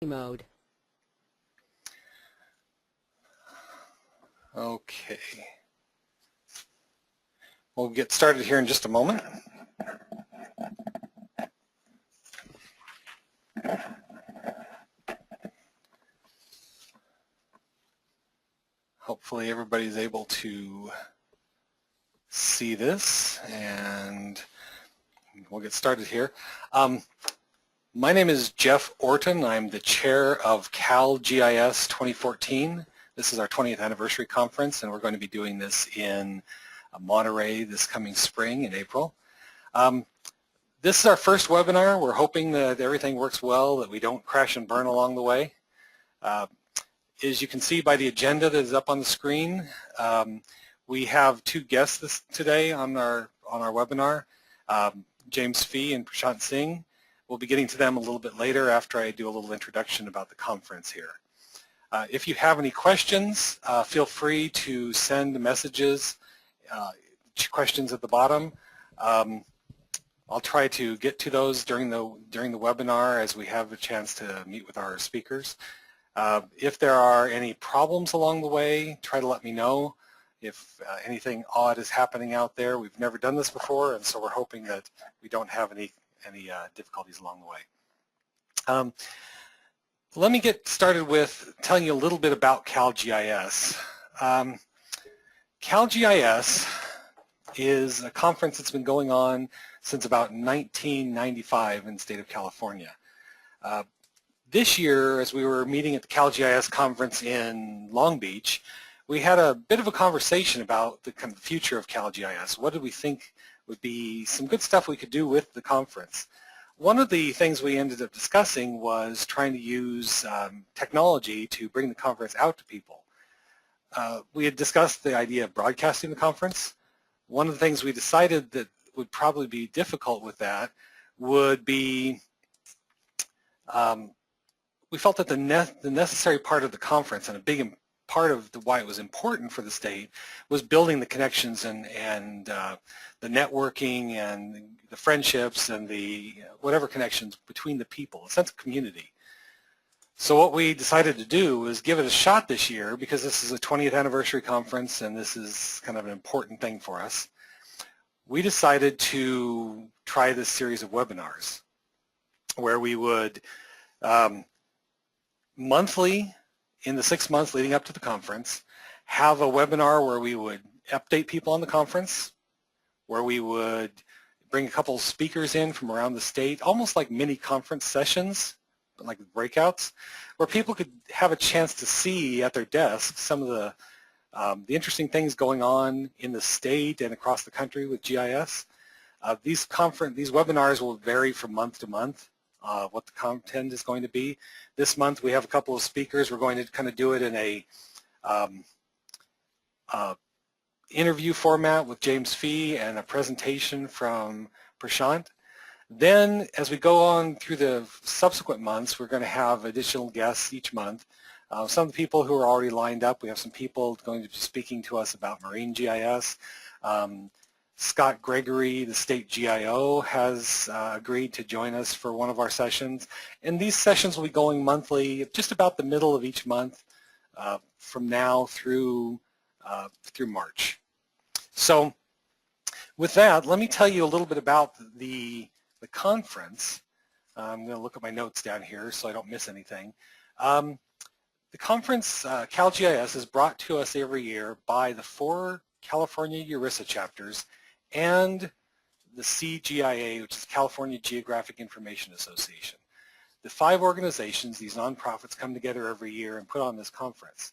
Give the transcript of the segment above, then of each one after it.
mode. Okay. We'll get started here in just a moment. Hopefully everybody's able to see this, and we'll get started here. My name is Jeff Orton. I'm the chair of CalGIS 2014. This is our 20th anniversary conference, and we're going to be doing this in Monterey this coming spring in April. This is our first webinar. We're hoping that everything works well, that we don't crash and burn along the way. As you can see by the agenda that is up on the screen, we have two guests today on our webinar, James Fee and Prashant Singh. We'll be getting to them a little bit later after I do a little introduction about the conference here. If you have any questions, feel free to send messages, questions at the bottom. I'll try to get to those during the webinar as we have a chance to meet with our speakers. If there are any problems along the way, try to let me know. If anything odd is happening out there, we've never done this before, and so we're hoping that we don't have any difficulties along the way. Let me get started with telling you a little bit about CalGIS. CalGIS is a conference that's been going on since about 1995 in the state of California. This year, as we were meeting at the CalGIS conference in Long Beach, we had a bit of a conversation about the kind of future of CalGIS. What did we think would be some good stuff we could do with the conference? One of the things we ended up discussing was trying to use technology to bring the conference out to people. We had discussed the idea of broadcasting the conference. One of the things we decided that would probably be difficult with that would be we felt that the necessary part of the conference and a big part of why it was important for the state was building the connections and the networking and the friendships and the whatever connections between the people, a sense of community. So what we decided to do was give it a shot this year because this is a 20th anniversary conference and this is kind of an important thing for us. We decided to try this series of webinars where we would monthly, in the 6 months leading up to the conference, have a webinar where we would update people on the conference, where we would bring a couple speakers in from around the state, almost like mini conference sessions, like breakouts, where people could have a chance to see at their desks some of the interesting things going on in the state and across the country with GIS. These webinars will vary from month to month. What the content is going to be. This month we have a couple of speakers. We're going to kind of do it in a interview format with James Fee and a presentation from Prashant. Then as we go on through the subsequent months, we're going to have additional guests each month. Some of the people who are already lined up, we have some people going to be speaking to us about marine GIS. Scott Gregory, the state GIO, has agreed to join us for one of our sessions. And these sessions will be going monthly, just about the middle of each month from now through March. So with that, let me tell you a little bit about the conference. I'm going to look at my notes down here so I don't miss anything. The conference, CalGIS, is brought to us every year by the 4 California ERISA chapters and the CGIA, which is California Geographic Information Association. The 5 organizations, these nonprofits, come together every year and put on this conference.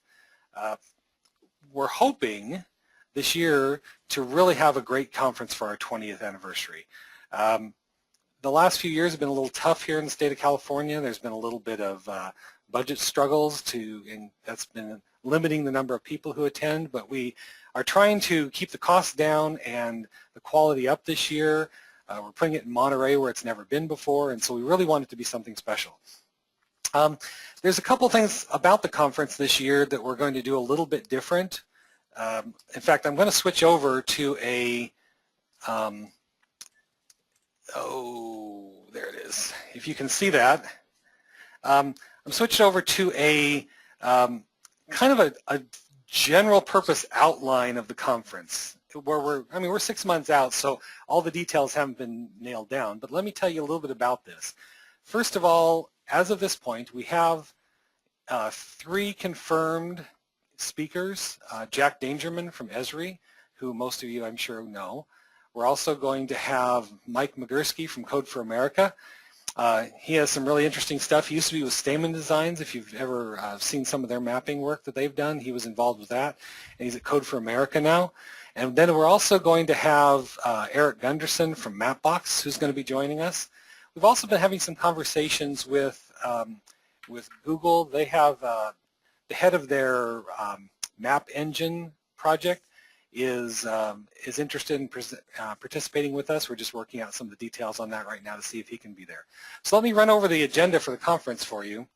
We're hoping this year to really have a great conference for our 20th anniversary. The last few years have been a little tough here in the state of California. There's been a little bit of budget struggles and that's been limiting the number of people who attend, but we are trying to keep the costs down and the quality up this year. We're putting it in Monterey where it's never been before, and so we really want it to be something special. There's a couple things about the conference this year that we're going to do a little bit different. In fact, I'm going to switch over to a, oh, there it is. If you can see that, I'm switching over to a kind of a general purpose outline of the conference, where we're 6 months out, so all the details haven't been nailed down, but let me tell you a little bit about this. First of all, as of this point, we have 3 confirmed speakers. Jack Dangerman from Esri, who most of you I'm sure know. We're also going to have Mike Magursky from Code for America. He has some really interesting stuff. He used to be with Stamen Designs. If you've ever seen some of their mapping work that they've done, he was involved with that, and he's at Code for America now. And then we're also going to have Eric Gunderson from Mapbox, who's going to be joining us. We've also been having some conversations with Google. They have the head of their map engine project is interested in participating with us. We're just working out some of the details on that right now to see if he can be there. So let me run over the agenda for the conference for you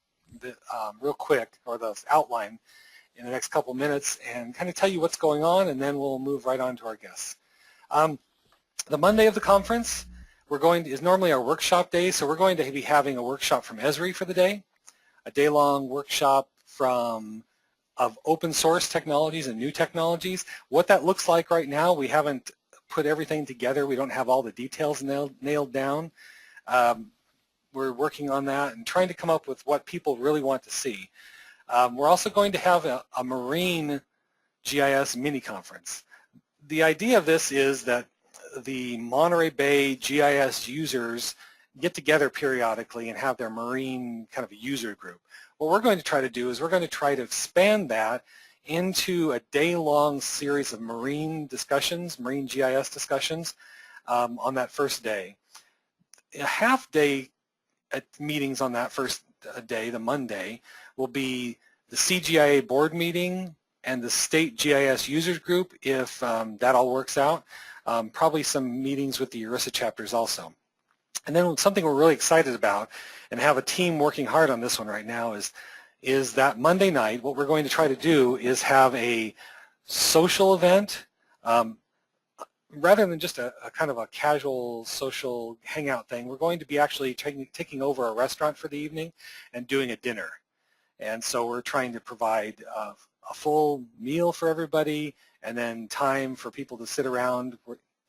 real quick, or the outline, in the next couple minutes, and kind of tell you what's going on, and then we'll move right on to our guests. The Monday of the conference is normally our workshop day, so we're going to be having a workshop from Esri for the day, a day-long workshop of open source technologies and new technologies. What that looks like right now, we haven't put everything together. We don't have all the details nailed down. We're working on that and trying to come up with what people really want to see. We're also going to have a marine GIS mini conference. The idea of this is that the Monterey Bay GIS users get together periodically and have their marine kind of a user group. What we're going to try to do is we're going to try to expand that into a day-long series of marine discussions, marine GIS discussions on that first day. A half-day meetings on that first day, the Monday, will be the CGIA board meeting and the state GIS users group, if that all works out. Probably some meetings with the ERISA chapters also. And then something we're really excited about, and have a team working hard on this one right now, is that Monday night, what we're going to try to do is have a social event, rather than just a kind of a casual social hangout thing. We're going to be actually taking over a restaurant for the evening and doing a dinner. And so we're trying to provide a full meal for everybody, and then time for people to sit around.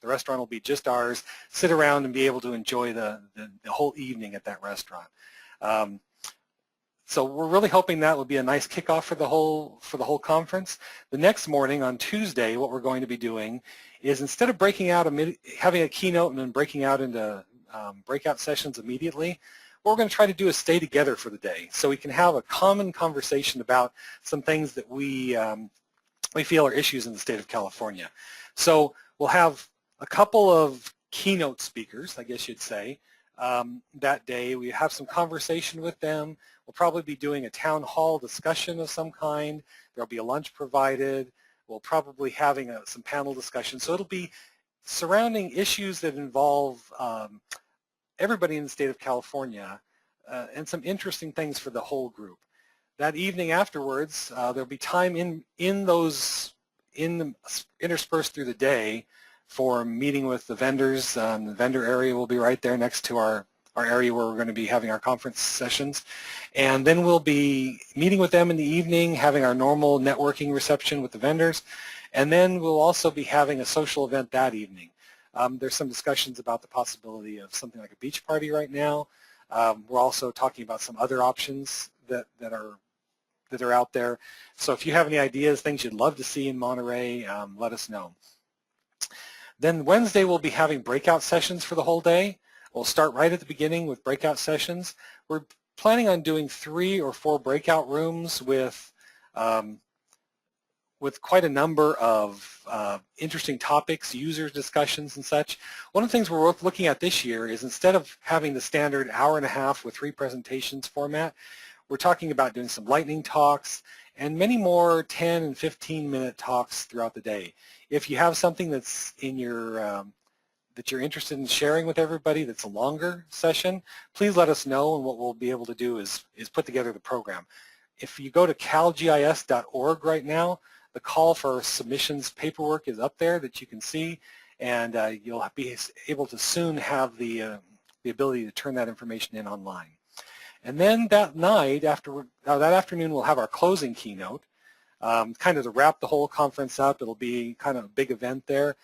The restaurant will be just ours, sit around and be able to enjoy the whole evening at that restaurant. So we're really hoping that will be a nice kickoff for the whole conference. The next morning on Tuesday, what we're going to be doing is, instead of having a keynote and then breaking out into breakout sessions immediately, what we're going to try to do is stay together for the day, so we can have a common conversation about some things that we feel are issues in the state of California. So we'll have a couple of keynote speakers, I guess you'd say, that day. We have some conversation with them. We'll probably be doing a town hall discussion of some kind. There'll be a lunch provided. We'll probably having some panel discussion. So it'll be surrounding issues that involve everybody in the state of California, and some interesting things for the whole group. That evening afterwards, there'll be time interspersed through the day for meeting with the vendors. The vendor area will be right there next to our area where we're going to be having our conference sessions. And then we'll be meeting with them in the evening, having our normal networking reception with the vendors. And then we'll also be having a social event that evening. There's some discussions about the possibility of something like a beach party right now. We're also talking about some other options that are out there. So if you have any ideas, things you'd love to see in Monterey, let us know. Then Wednesday we'll be having breakout sessions for the whole day. We'll start right at the beginning with breakout sessions. We're planning on doing 3 or 4 breakout rooms with quite a number of interesting topics, user discussions and such. One of the things we're looking at this year is, instead of having the standard hour-and-a-half with 3 presentations format, we're talking about doing some lightning talks and many more 10 and 15-minute talks throughout the day. If you have something that's in your that you're interested in sharing with everybody that's a longer session, please let us know, and what we'll be able to do is put together the program. If you go to calgis.org right now, the call for submissions paperwork is up there that you can see, and you'll be able to soon have the ability to turn that information in online. And then that night, that afternoon, we'll have our closing keynote, kind of to wrap the whole conference up. It'll be kind of a big event there.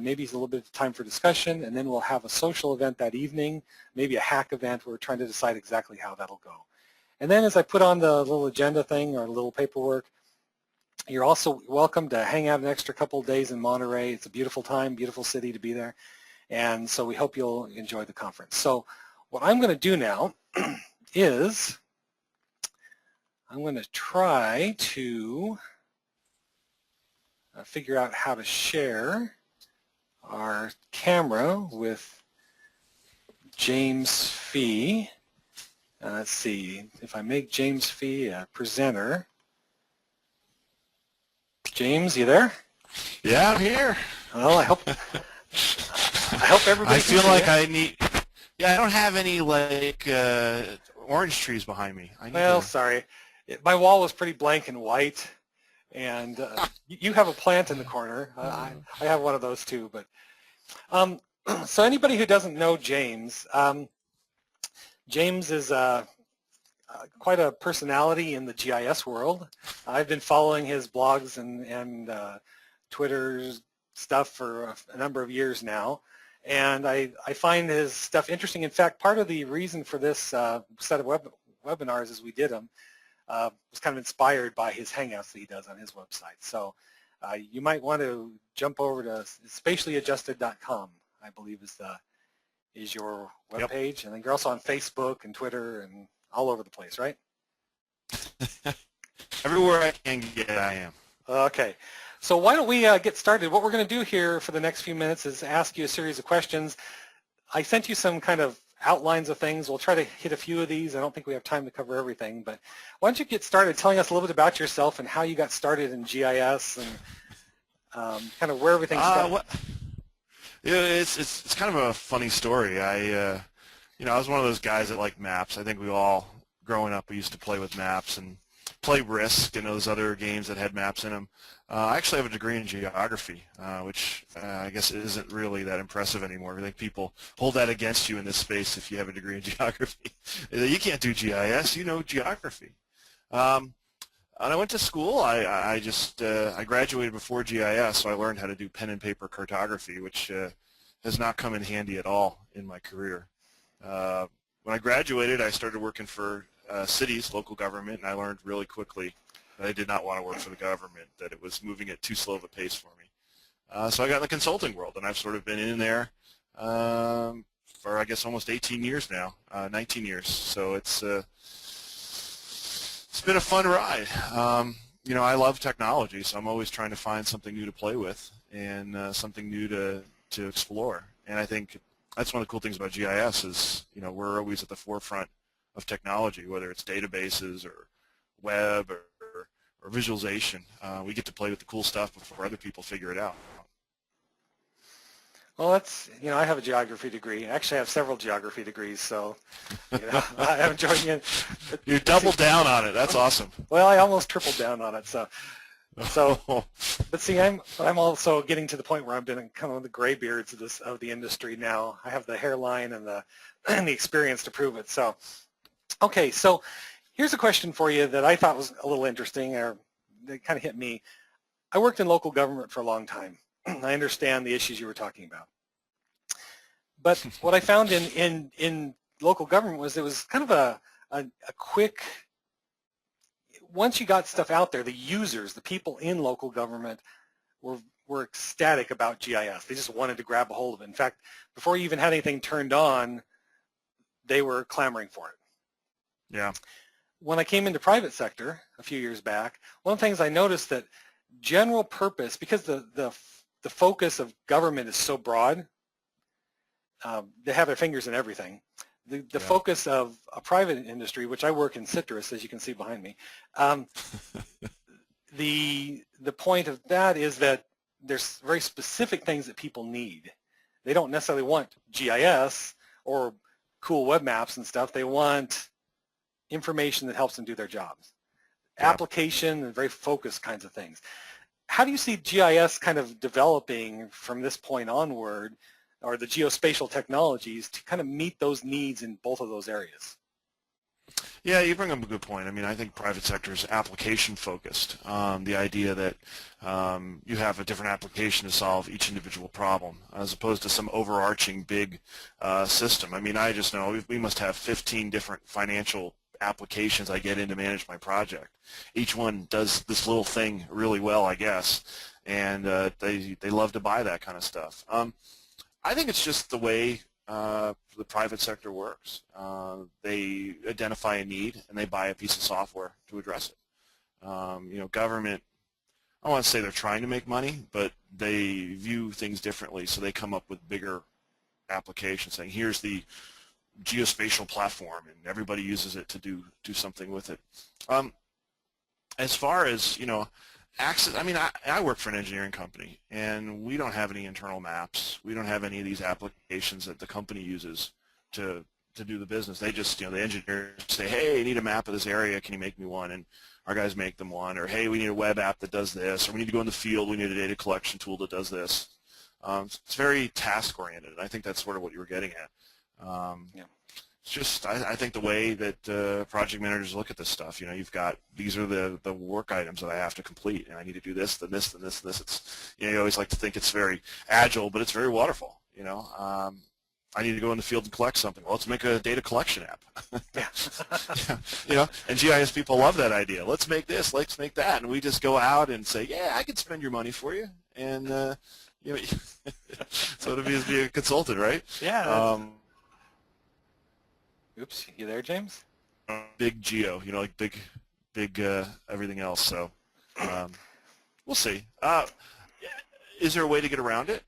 Maybe it's a little bit of time for discussion, and then we'll have a social event that evening, maybe a hack event. We're trying to decide exactly how that'll go. And then as I put on the little agenda thing or little paperwork, you're also welcome to hang out an extra couple of days in Monterey. It's a beautiful time, beautiful city to be there. And so we hope you'll enjoy the conference. So what I'm going to do now is I'm going to try to figure out how to share our camera with James Fee. Let's see, if I make James Fee a presenter. James, you there? Yeah, I'm here. Well, I hope everybody. I feel like I need. Yeah, I don't have any like orange trees behind me. Well, sorry, my wall was pretty blank and white, and you have a plant in the corner. I have one of those too. But so anybody who doesn't know James, James is quite a personality in the GIS world. I've been following his blogs and Twitter stuff for a number of years now, and I find his stuff interesting. In fact, part of the reason for this set of webinars as we did them was kind of inspired by his hangouts that he does on his website. So you might want to jump over to spatiallyadjusted.com, I believe is your webpage. Yep. And then you're also on Facebook and Twitter and all over the place, right? Everywhere I can get, I am. Okay. So why don't we get started? What we're going to do here for the next few minutes is ask you a series of questions. I sent you some kind of outlines of things. We'll try to hit a few of these. I don't think we have time to cover everything, but why don't you get started telling us a little bit about yourself and how you got started in GIS and kind of where everything started. Yeah, it's kind of a funny story. I was one of those guys that liked maps. I think we all, growing up, we used to play with maps and play Risk and those other games that had maps in them. I actually have a degree in geography, which I guess isn't really that impressive anymore. I think people hold that against you in this space if you have a degree in geography. You can't do GIS, you know geography. And I went to school. I graduated before GIS, so I learned how to do pen and paper cartography, which has not come in handy at all in my career. When I graduated, I started working for cities, local government, and I learned really quickly that I did not want to work for the government, that it was moving at too slow of a pace for me. So I got in the consulting world, and I've sort of been in there for, I guess, almost 18 years now, 19 years. So it's been a fun ride. I love technology, so I'm always trying to find something new to play with and something new to explore. And I think that's one of the cool things about GIS is, we're always at the forefront of technology, whether it's databases or web or visualization. We get to play with the cool stuff before other people figure it out. Well, that's, I have a geography degree. Actually, I have several geography degrees, so, I haven't joined you. You doubled down on it. That's awesome. Well, I almost tripled down on it, so but see, I'm also getting to the point where I've been in kind of the graybeards of the industry now. I have the hairline and the experience to prove it. So, okay, so here's a question for you that I thought was a little interesting, or it kind of hit me. I worked in local government for a long time. I understand the issues you were talking about. But what I found in local government was it was kind of a quick, once you got stuff out there, the users, the people in local government were ecstatic about GIS. They just wanted to grab a hold of it. In fact, before you even had anything turned on, they were clamoring for it. Yeah. When I came into private sector a few years back, one of the things I noticed that general purpose, because the focus of government is so broad, they have their fingers in everything. The focus of a private industry, which I work in citrus, as you can see behind me, the point of that is that there's very specific things that people need. They don't necessarily want GIS or cool web maps and stuff. They want information that helps them do their jobs. Yeah. Application and very focused kinds of things. How do you see GIS kind of developing from this point onward, or the geospatial technologies, to kind of meet those needs in both of those areas? Yeah, you bring up a good point. I mean, I think private sector is application focused. The idea that you have a different application to solve each individual problem, as opposed to some overarching big system. I mean, I just know we must have 15 different financial applications I get in to manage my project. Each one does this little thing really well, I guess, and they love to buy that kind of stuff. I think it's just the way the private sector works. They identify a need and they buy a piece of software to address it. You know, government, I don't want to say they're trying to make money, but they view things differently, so they come up with bigger applications saying, here's the geospatial platform, and everybody uses it to do something with it. As far as, you know, access, I mean, I work for an engineering company, and we don't have any internal maps. We don't have any of these applications that the company uses to do the business. They just, you know, the engineers say, hey, I need a map of this area. Can you make me one? And our guys make them one. Or, hey, we need a web app that does this. Or we need to go in the field. We need a data collection tool that does this. It's very task-oriented, and I think that's sort of what you were getting at. Yeah. It's just, I think the way that project managers look at this stuff, you know, you've got, these are the work items that I have to complete, and I need to do this, then this, then this, then this. It's, you know, you always like to think it's very agile, but it's very waterfall, you know. I need to go in the field and collect something. Well, let's make a data collection app. Yeah. You know, and GIS people love that idea. Let's make this, let's make that, and we just go out and say, yeah, I can spend your money for you, and you know, so it'll be a consultant, right? Yeah. Oops, you there, James? Big geo, you know, like big everything else. So we'll see. Is there a way to get around it?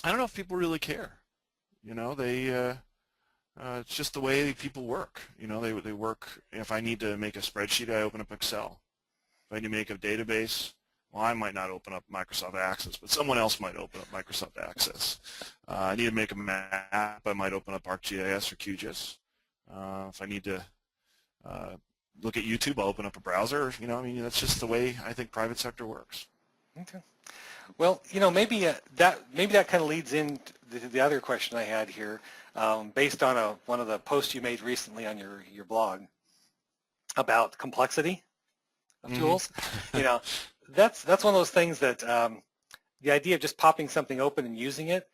I don't know if people really care. You know, they it's just the way people work. You know, they work. If I need to make a spreadsheet, I open up Excel. If I need to make a database, well, I might not open up Microsoft Access, but someone else might open up Microsoft Access. I need to make a map, I might open up ArcGIS or QGIS. If I need to look at YouTube, I'll open up a browser. You know, I mean, that's just the way I think private sector works. Okay. Well, you know, maybe that kind of leads into the other question I had here, based on one of the posts you made recently on your blog about complexity of tools. You know, that's one of those things that the idea of just popping something open and using it,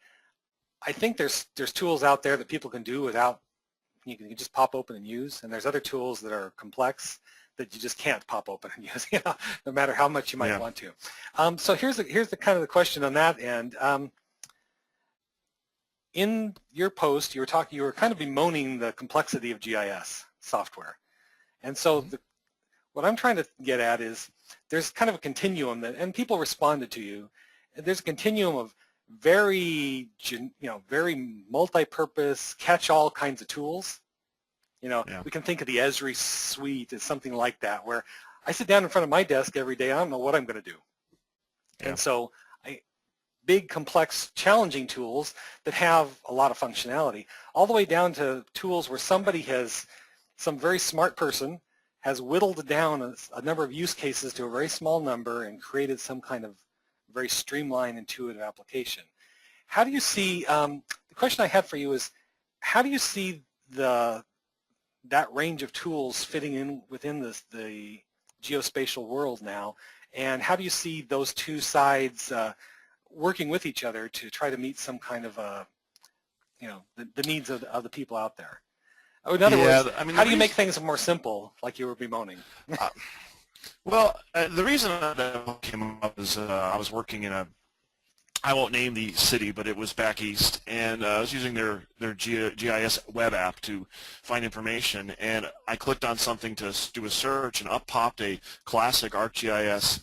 I think there's tools out there that people can do without, you can just pop open and use, and there's other tools that are complex that you just can't pop open and use, you know, no matter how much you might want to. So here's the kind of the question on that end. In your post, you were kind of bemoaning the complexity of GIS software, and so what I'm trying to get at is there's kind of a continuum that, and people responded to you. There's a continuum of very, you know, very multi-purpose, catch-all kinds of tools. You know, we can think of the Esri suite as something like that, where I sit down in front of my desk every day, I don't know what I'm going to do. And so big, complex, challenging tools that have a lot of functionality, all the way down to tools where some very smart person has whittled down a number of use cases to a very small number and created some kind of very streamlined, intuitive application. How do you see, the question I had for you is, how do you see that range of tools fitting in within the geospatial world now, and how do you see those two sides working with each other to try to meet some kind of, you know, the needs of the people out there? In other words, I mean, how do you make things more simple, like you were bemoaning? Well, the reason that came up is I was working in I won't name the city, but it was back east, and I was using their GIS web app to find information, and I clicked on something to do a search, and up popped a classic ArcGIS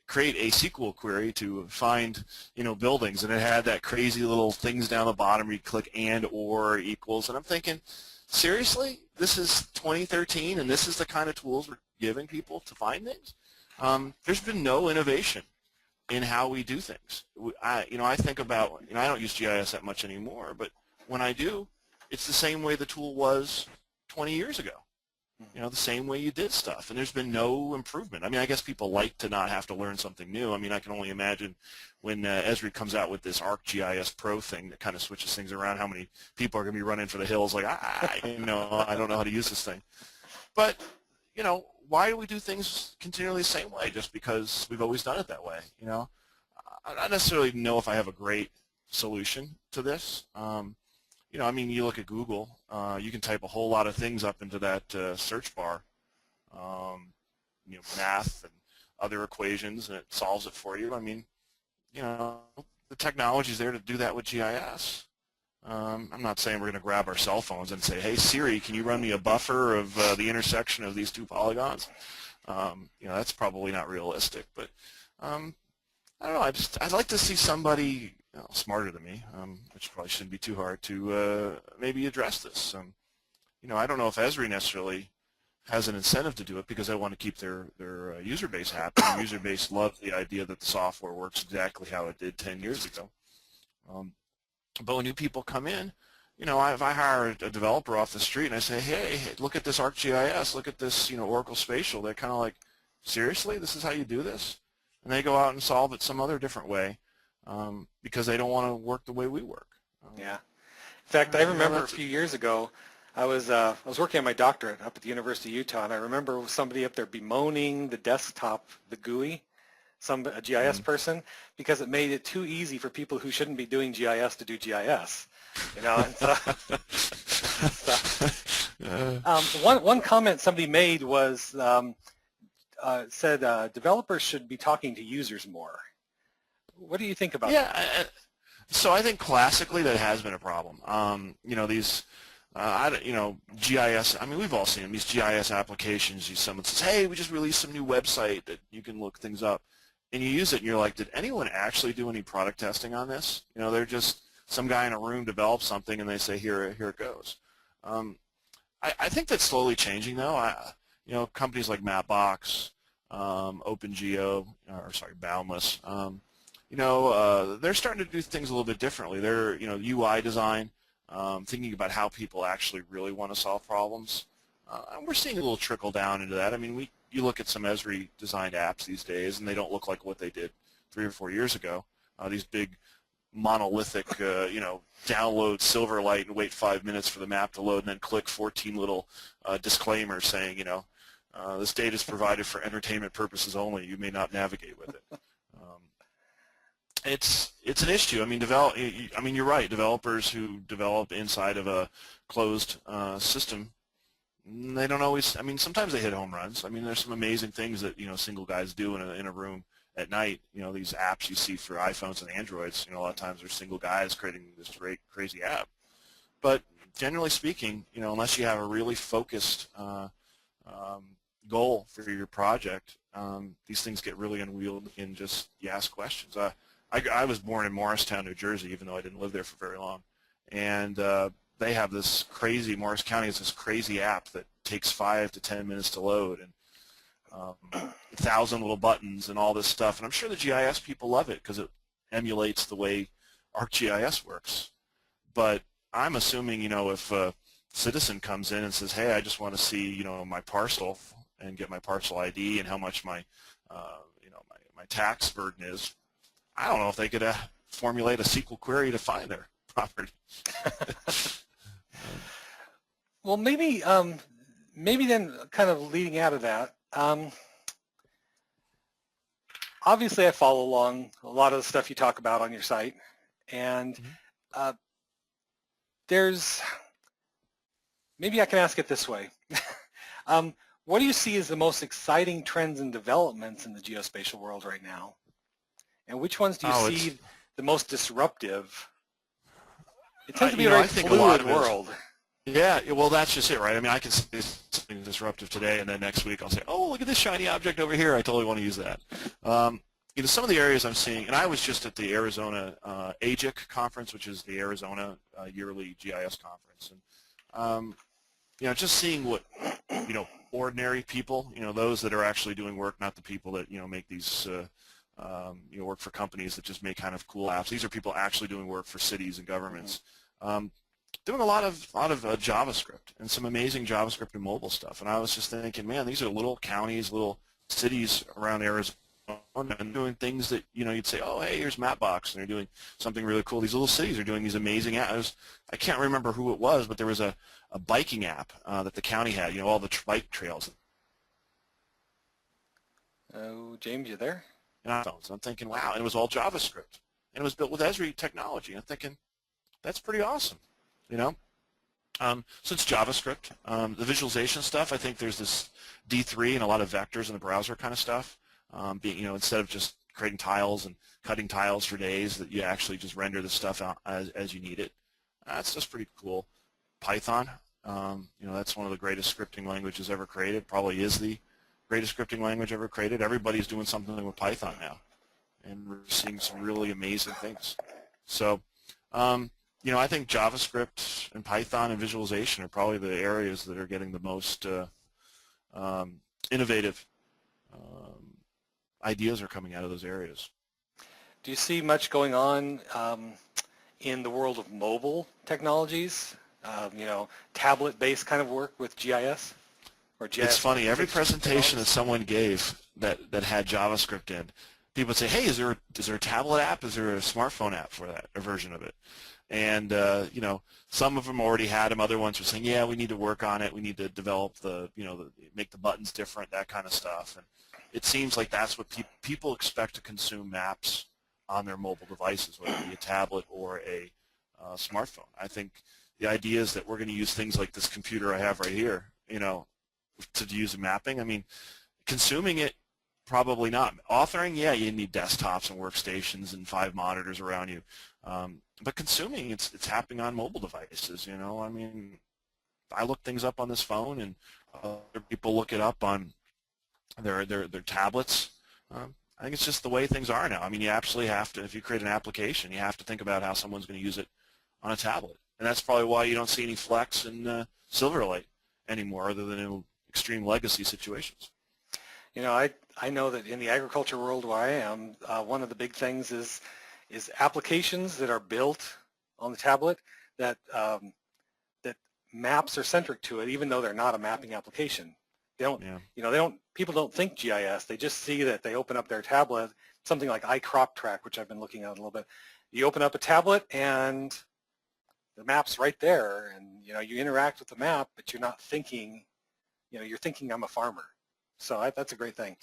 create a SQL query to find, you know, buildings, and it had that crazy little things down the bottom where you click and or equals, and I'm thinking, seriously, this is 2013, and this is the kind of tools we're giving people to find things? There's been no innovation in how we do things. I think about, I don't use GIS that much anymore, but when I do, it's the same way the tool was 20 years ago. you know, the same way you did stuff, and there's been no improvement. I mean, I guess people like to not have to learn something new. I mean, I can only imagine when Esri comes out with this ArcGIS Pro thing that kind of switches things around, how many people are going to be running for the hills like, you know, I don't know how to use this thing. But, you know, why do we do things continually the same way just because we've always done it that way, you know? I don't necessarily know if I have a great solution to this. You know, I mean, you look at Google, you can type a whole lot of things up into that search bar, you know, math and other equations, and it solves it for you. I mean, you know, the technology's there to do that with GIS. I'm not saying we're going to grab our cell phones and say, hey, Siri, can you run me a buffer of the intersection of these two polygons? You know, that's probably not realistic, but I don't know, I'd like to see somebody smarter than me, which probably shouldn't be too hard, to maybe address this. You know, I don't know if Esri necessarily has an incentive to do it because they want to keep their user base happy. The user base loves the idea that the software works exactly how it did 10 years ago. But when new people come in, you know, if I hire a developer off the street and I say, hey, look at this ArcGIS, look at this, you know, Oracle Spatial, they're kind of like, seriously, this is how you do this? And they go out and solve it some other different way. Because they don't want to work the way we work. Yeah. In fact, I remember a few years ago, I was working on my doctorate up at the University of Utah, and I remember somebody up there bemoaning the desktop, the GUI, a GIS person, because it made it too easy for people who shouldn't be doing GIS to do GIS. You know, and so one comment somebody made was said developers should be talking to users more. What do you think about that? Yeah, so I think classically that has been a problem. You know, these, you know, GIS, I mean, we've all seen them, these GIS applications, someone says, hey, we just released some new website that you can look things up. And you use it and you're like, did anyone actually do any product testing on this? You know, they're just, some guy in a room develops something and they say, here it goes. I think that's slowly changing though. You know, companies like Mapbox, OpenGeo, or sorry, Boundless, you know, they're starting to do things a little bit differently. They're, you know, UI design, thinking about how people actually really want to solve problems. And we're seeing a little trickle down into that. I mean, you look at some Esri designed apps these days, and they don't look like what they did 3 or 4 years ago. These big monolithic, you know, download Silverlight and wait 5 minutes for the map to load, and then click 14 little disclaimers saying, you know, this data is provided for entertainment purposes only. You may not navigate with it. It's an issue. I mean, you're right. Developers who develop inside of a closed system, they don't always. I mean, sometimes they hit home runs. I mean, there's some amazing things that, you know, single guys do in a room at night. You know, these apps you see for iPhones and Androids. You know, a lot of times there's single guys creating this great crazy app. But generally speaking, you know, unless you have a really focused goal for your project, these things get really unwieldy and just you ask questions. I was born in Morristown, New Jersey, even though I didn't live there for very long. And they have this crazy, Morris County has this crazy app that takes 5 to 10 minutes to load, and 1,000 little buttons and all this stuff. And I'm sure the GIS people love it because it emulates the way ArcGIS works. But I'm assuming, you know, if a citizen comes in and says, hey, I just want to see, you know, my parcel and get my parcel ID and how much my, you know, my tax burden is, I don't know if they could formulate a SQL query to find their property. Well, maybe then, kind of leading out of that, obviously I follow along a lot of the stuff you talk about on your site, and maybe I can ask it this way. What do you see as the most exciting trends and developments in the geospatial world right now? And which ones do you see the most disruptive? It tends to be a very fluid world. Yeah, well, that's just it, right? I mean, I can say something disruptive today, and then next week I'll say, oh, look at this shiny object over here. I totally want to use that. You know, some of the areas I'm seeing, and I was just at the Arizona AGIC conference, which is the Arizona yearly GIS conference. And, you know, just seeing what, you know, ordinary people, you know, those that are actually doing work, not the people that, you know, make these you know, work for companies that just make kind of cool apps. These are people actually doing work for cities and governments. doing a lot of JavaScript and some amazing JavaScript and mobile stuff. And I was just thinking, man, these are little counties, little cities around Arizona, and doing things that you'd say, oh, hey, here's Mapbox, and they're doing something really cool. These little cities are doing these amazing apps. I can't remember who it was, but there was a biking app that the county had. All the bike trails. Oh, James, you there? And I'm thinking, wow, and it was all JavaScript, and it was built with Esri technology. I'm thinking, that's pretty awesome, So it's JavaScript. The visualization stuff, I think there's this D3 and a lot of vectors in the browser kind of stuff. Instead of just creating tiles and cutting tiles for days, that you actually just render the stuff out as you need it. That's just pretty cool. Python, that's one of the greatest scripting languages ever created. Probably is the greatest scripting language ever created. Everybody's doing something with Python now, and we're seeing some really amazing things. So, I think JavaScript and Python and visualization are probably the areas that are getting the most innovative ideas are coming out of those areas. Do you see much going on in the world of mobile technologies? Tablet-based kind of work with GIS? Or GIS? It's funny. Every presentation that someone gave that had JavaScript in, people would say, hey, is there a tablet app? Is there a smartphone app for that, a version of it? And, some of them already had them. Other ones were saying, yeah, we need to work on it. We need to develop make the buttons different, that kind of stuff. And it seems like that's what people expect to consume maps on their mobile devices, whether it be a tablet or a smartphone. I think the idea is that we're going to use things like this computer I have right here, to use mapping. I mean, consuming it, probably not. Authoring, yeah, you need desktops and workstations and 5 monitors around you. But consuming, it's happening on mobile devices. I mean, I look things up on this phone, and other people look it up on their tablets. I think it's just the way things are now. I mean, you actually have to, if you create an application, you have to think about how someone's going to use it on a tablet. And that's probably why you don't see any Flex and Silverlight anymore, other than in extreme legacy situations. I know that in the agriculture world where I am, one of the big things is applications that are built on the tablet that maps are centric to it, even though they're not a mapping application. They don't, people don't think GIS. They just see that they open up their tablet, something like iCropTrack, which I've been looking at a little bit. You open up a tablet and the map's right there, and you interact with the map, but you're not thinking, you're thinking I'm a farmer. So that's a great thing.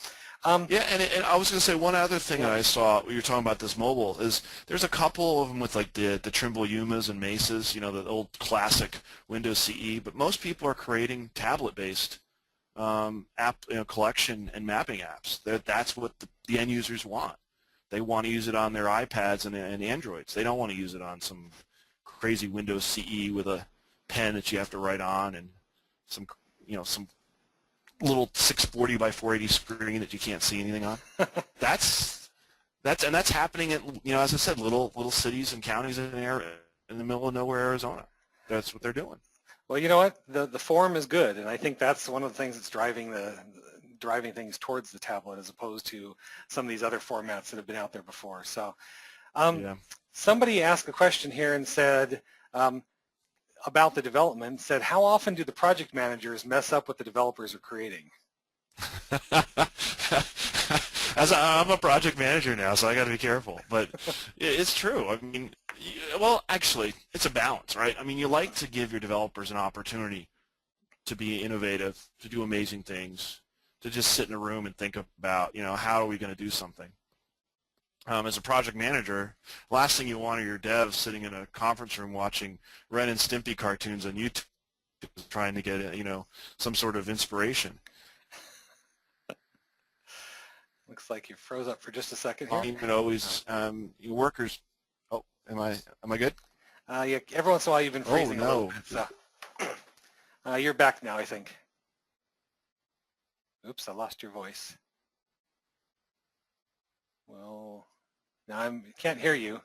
Yeah, and I was going to say one other thing that I saw, you were talking about this mobile, is there's a couple of them with like the Trimble Yumas and Mesas, the old classic Windows CE, but most people are creating tablet-based app collection and mapping apps. That's what the end users want. They want to use it on their iPads and Androids. They don't want to use it on some crazy Windows CE with a pen that you have to write on and some little 640 by 480 screen that you can't see anything on. That's happening at, as I said, little cities and counties in the middle of nowhere, Arizona. That's what they're doing. Well, you know what? The form is good, and I think that's one of the things that's driving things towards the tablet as opposed to some of these other formats that have been out there before. So, somebody asked a question here and said about the development. Said, how often do the project managers mess up what the developers are creating? I'm a project manager now, so I got to be careful. But it's true. I mean, well, actually, it's a balance, right? I mean, you like to give your developers an opportunity to be innovative, to do amazing things, to just sit in a room and think about, how are we going to do something? As a project manager, last thing you want are your devs sitting in a conference room watching Ren and Stimpy cartoons on YouTube, trying to get, some sort of inspiration. Looks like you froze up for just a second here. You can always, workers. Oh, am I good? Yeah, every once in a while you've been freezing a little bit. So. You're back now, I think. Oops, I lost your voice. Well, now I can't hear you.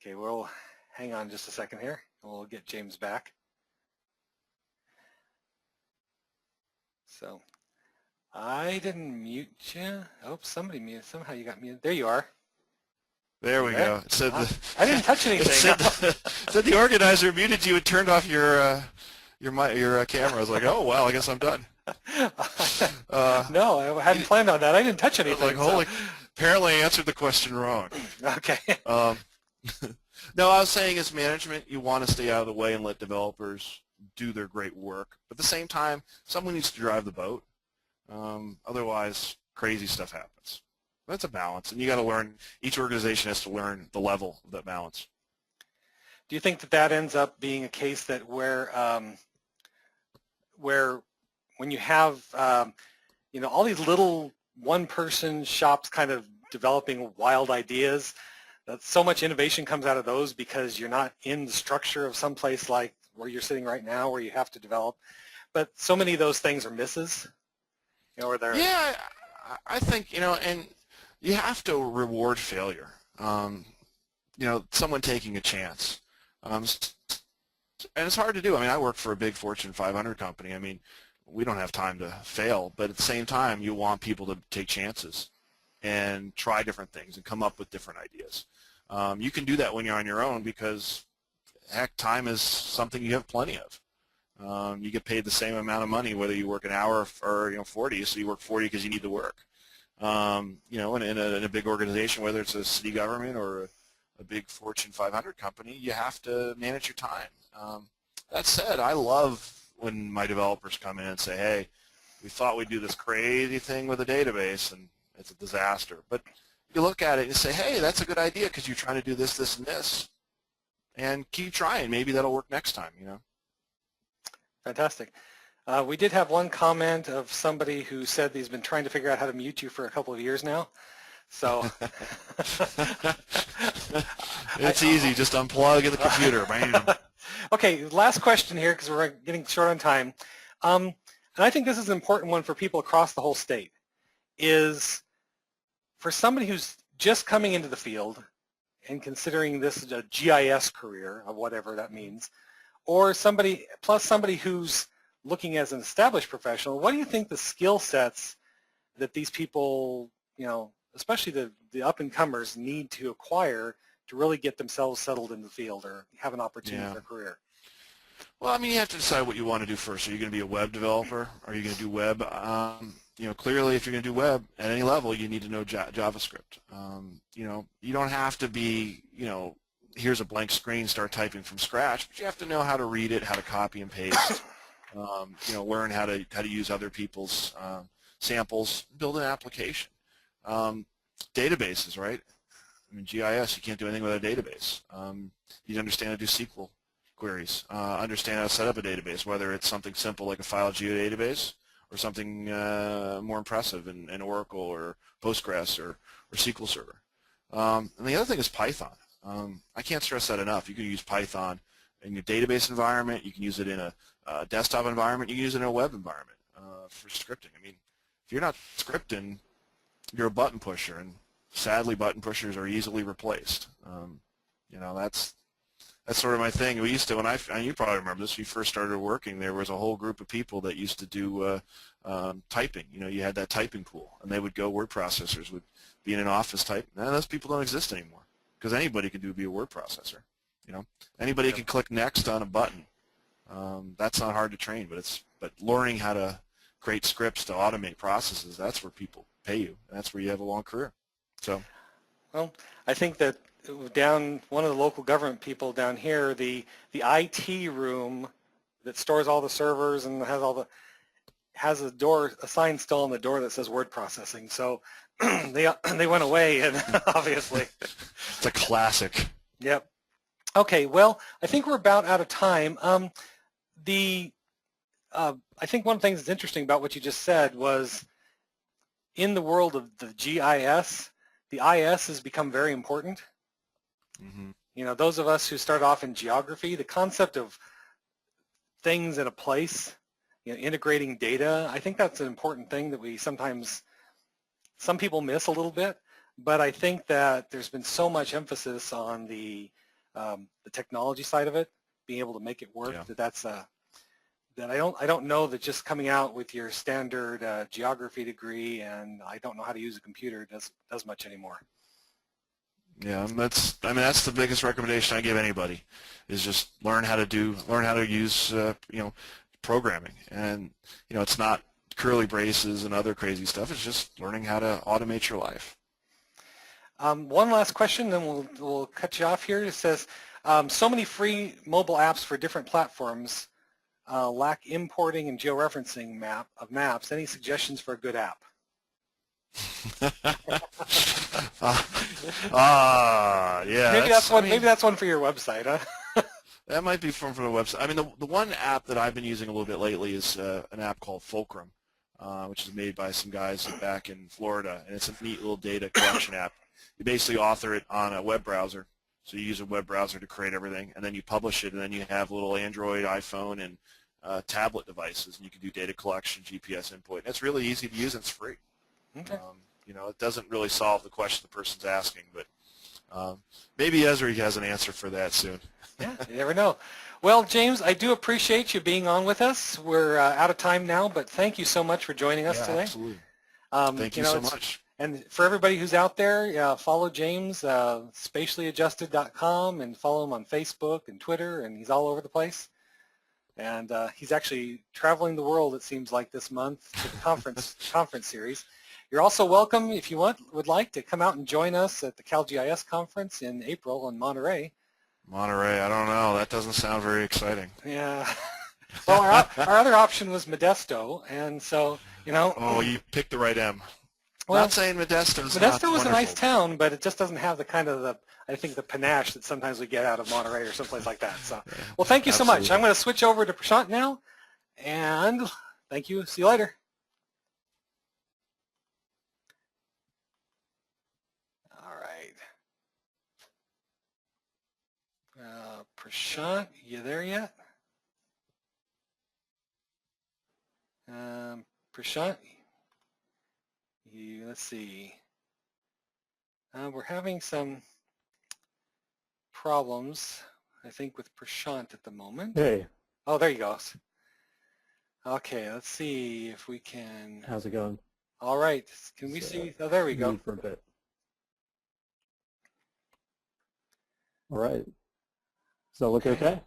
Okay, we'll hang on just a second here. We'll get James back. So, I didn't mute you. Oh, somebody muted. Somehow you got muted. There you are. There we Okay. go. It said I didn't touch anything. said the organizer muted you and turned off your camera. I was like, oh wow, I guess I'm done. No, I hadn't planned on that. I didn't touch I was anything. like, holy, apparently I answered the question wrong. Okay. No, I was saying as management, you want to stay out of the way and let developers do their great work. But at the same time, someone needs to drive the boat. Otherwise, crazy stuff happens. That's a balance, and you got to learn. Each organization has to learn the level of that balance. Do you think that that ends up being a case that where when you have all these little one-person shops kind of developing wild ideas, that so much innovation comes out of those because you're not in the structure of some place like where you're sitting right now, where you have to develop. But so many of those things are misses. Or they're Yeah, I think and you have to reward failure. Someone taking a chance. And it's hard to do. I mean, I work for a big Fortune 500 company. I mean, we don't have time to fail, but at the same time, you want people to take chances and try different things and come up with different ideas. You can do that when you're on your own because, heck, time is something you have plenty of. You get paid the same amount of money whether you work an hour or 40, so you work 40 because you need to work. In a big organization, whether it's a city government or a big Fortune 500 company, you have to manage your time. That said, I love when my developers come in and say, hey, we thought we'd do this crazy thing with a database, and it's a disaster. But you look at it and you say, hey, that's a good idea because you're trying to do this, this, and this, and keep trying. Maybe that'll work next time, Fantastic. We did have one comment of somebody who said he's been trying to figure out how to mute you for a couple of years now. So it's easy. Just unplug the computer. Bam. Okay, last question here because we're getting short on time. And I think this is an important one for people across the whole state, is for somebody who's just coming into the field and considering this a GIS career, of whatever that means, or somebody who's looking as an established professional, what do you think the skill sets that these people, especially the up-and-comers, need to acquire to really get themselves settled in the field or have an opportunity in their career? Well, I mean, you have to decide what you want to do first. Are you going to be a web developer? Are you going to do web? Clearly, if you're going to do web at any level, you need to know JavaScript. You don't have to be, here's a blank screen, start typing from scratch, but you have to know how to read it, how to copy and paste, learn how to use other people's samples, build an application. Databases, right? I mean, GIS, you can't do anything without a database. You understand how to do SQL queries, understand how to set up a database, whether it's something simple like a file geodatabase or something more impressive in Oracle or Postgres or SQL Server. And the other thing is Python. I can't stress that enough. You can use Python in your database environment. You can use it in a desktop environment. You can use it in a web environment for scripting. I mean, if you're not scripting, you're a button pusher, and sadly, button pushers are easily replaced. That's sort of my thing. We used to, and you probably remember this, when you first started working, there was a whole group of people that used to do typing. You had that typing pool, and they would go, word processors would be in an office type. Now those people don't exist anymore because anybody can be a word processor. Anybody can click next on a button. That's not hard to train, but learning how to create scripts to automate processes, that's where people pay you, and that's where you have a long career. So, well, I think that one of the local government people down here, the IT room that stores all the servers and has a sign still on the door that says word processing. So they went away, and obviously it's a classic. Yep. Okay. Well, I think we're about out of time. I think one of the things that's interesting about what you just said was, in the world of the GIS, the IS has become very important. Mm-hmm. Those of us who start off in geography, the concept of things in a place, integrating data, I think that's an important thing that some people miss a little bit, but I think that there's been so much emphasis on the technology side of it, being able to make it work, that I don't know that just coming out with your standard geography degree and I don't know how to use a computer does much anymore. Yeah, that's the biggest recommendation I give anybody, is just learn how to use programming, and it's not curly braces and other crazy stuff. It's just learning how to automate your life. One last question, then we'll cut you off here. It says, so many free mobile apps for different platforms lack importing and georeferencing of maps. Any suggestions for a good app? Yeah. Maybe that's one for your website, huh? That might be from the website. I mean, the one app that I've been using a little bit lately is an app called Fulcrum, which is made by some guys back in Florida, and it's a neat little data collection app. You basically author it on a web browser, so you use a web browser to create everything, and then you publish it, and then you have little Android, iPhone, and tablet devices, and you can do data collection, GPS input. And it's really easy to use, and it's free. Okay. It doesn't really solve the question the person's asking, but maybe Esri has an answer for that soon. Yeah, you never know. Well, James, I do appreciate you being on with us. We're out of time now, but thank you so much for joining us today. Absolutely. Thank you so much. And for everybody who's out there, follow James, spatiallyadjusted.com, and follow him on Facebook and Twitter, and he's all over the place. And he's actually traveling the world, it seems like, this month to the conference series. You're also welcome, if you would like, to come out and join us at the CalGIS Conference in April in Monterey. Monterey, I don't know. That doesn't sound very exciting. Yeah. Well, our other option was Modesto, and so, Oh, you picked the right M. Well, not saying Modesto's Modesto was wonderful. a nice town, but it just doesn't have the kind of I think the panache that sometimes we get out of Monterey or someplace like that. So, well, thank you so much. I'm going to switch over to Prashant now, and thank you. See you later. All right. Prashant, you there yet? Prashant, let's see. We're having some problems, I think, with Prashant at the moment. Hey. Oh, there he goes. Okay, let's see if we can. How's it going? All right. Can we see? Oh, there we go. For a bit. All right. Does that look okay?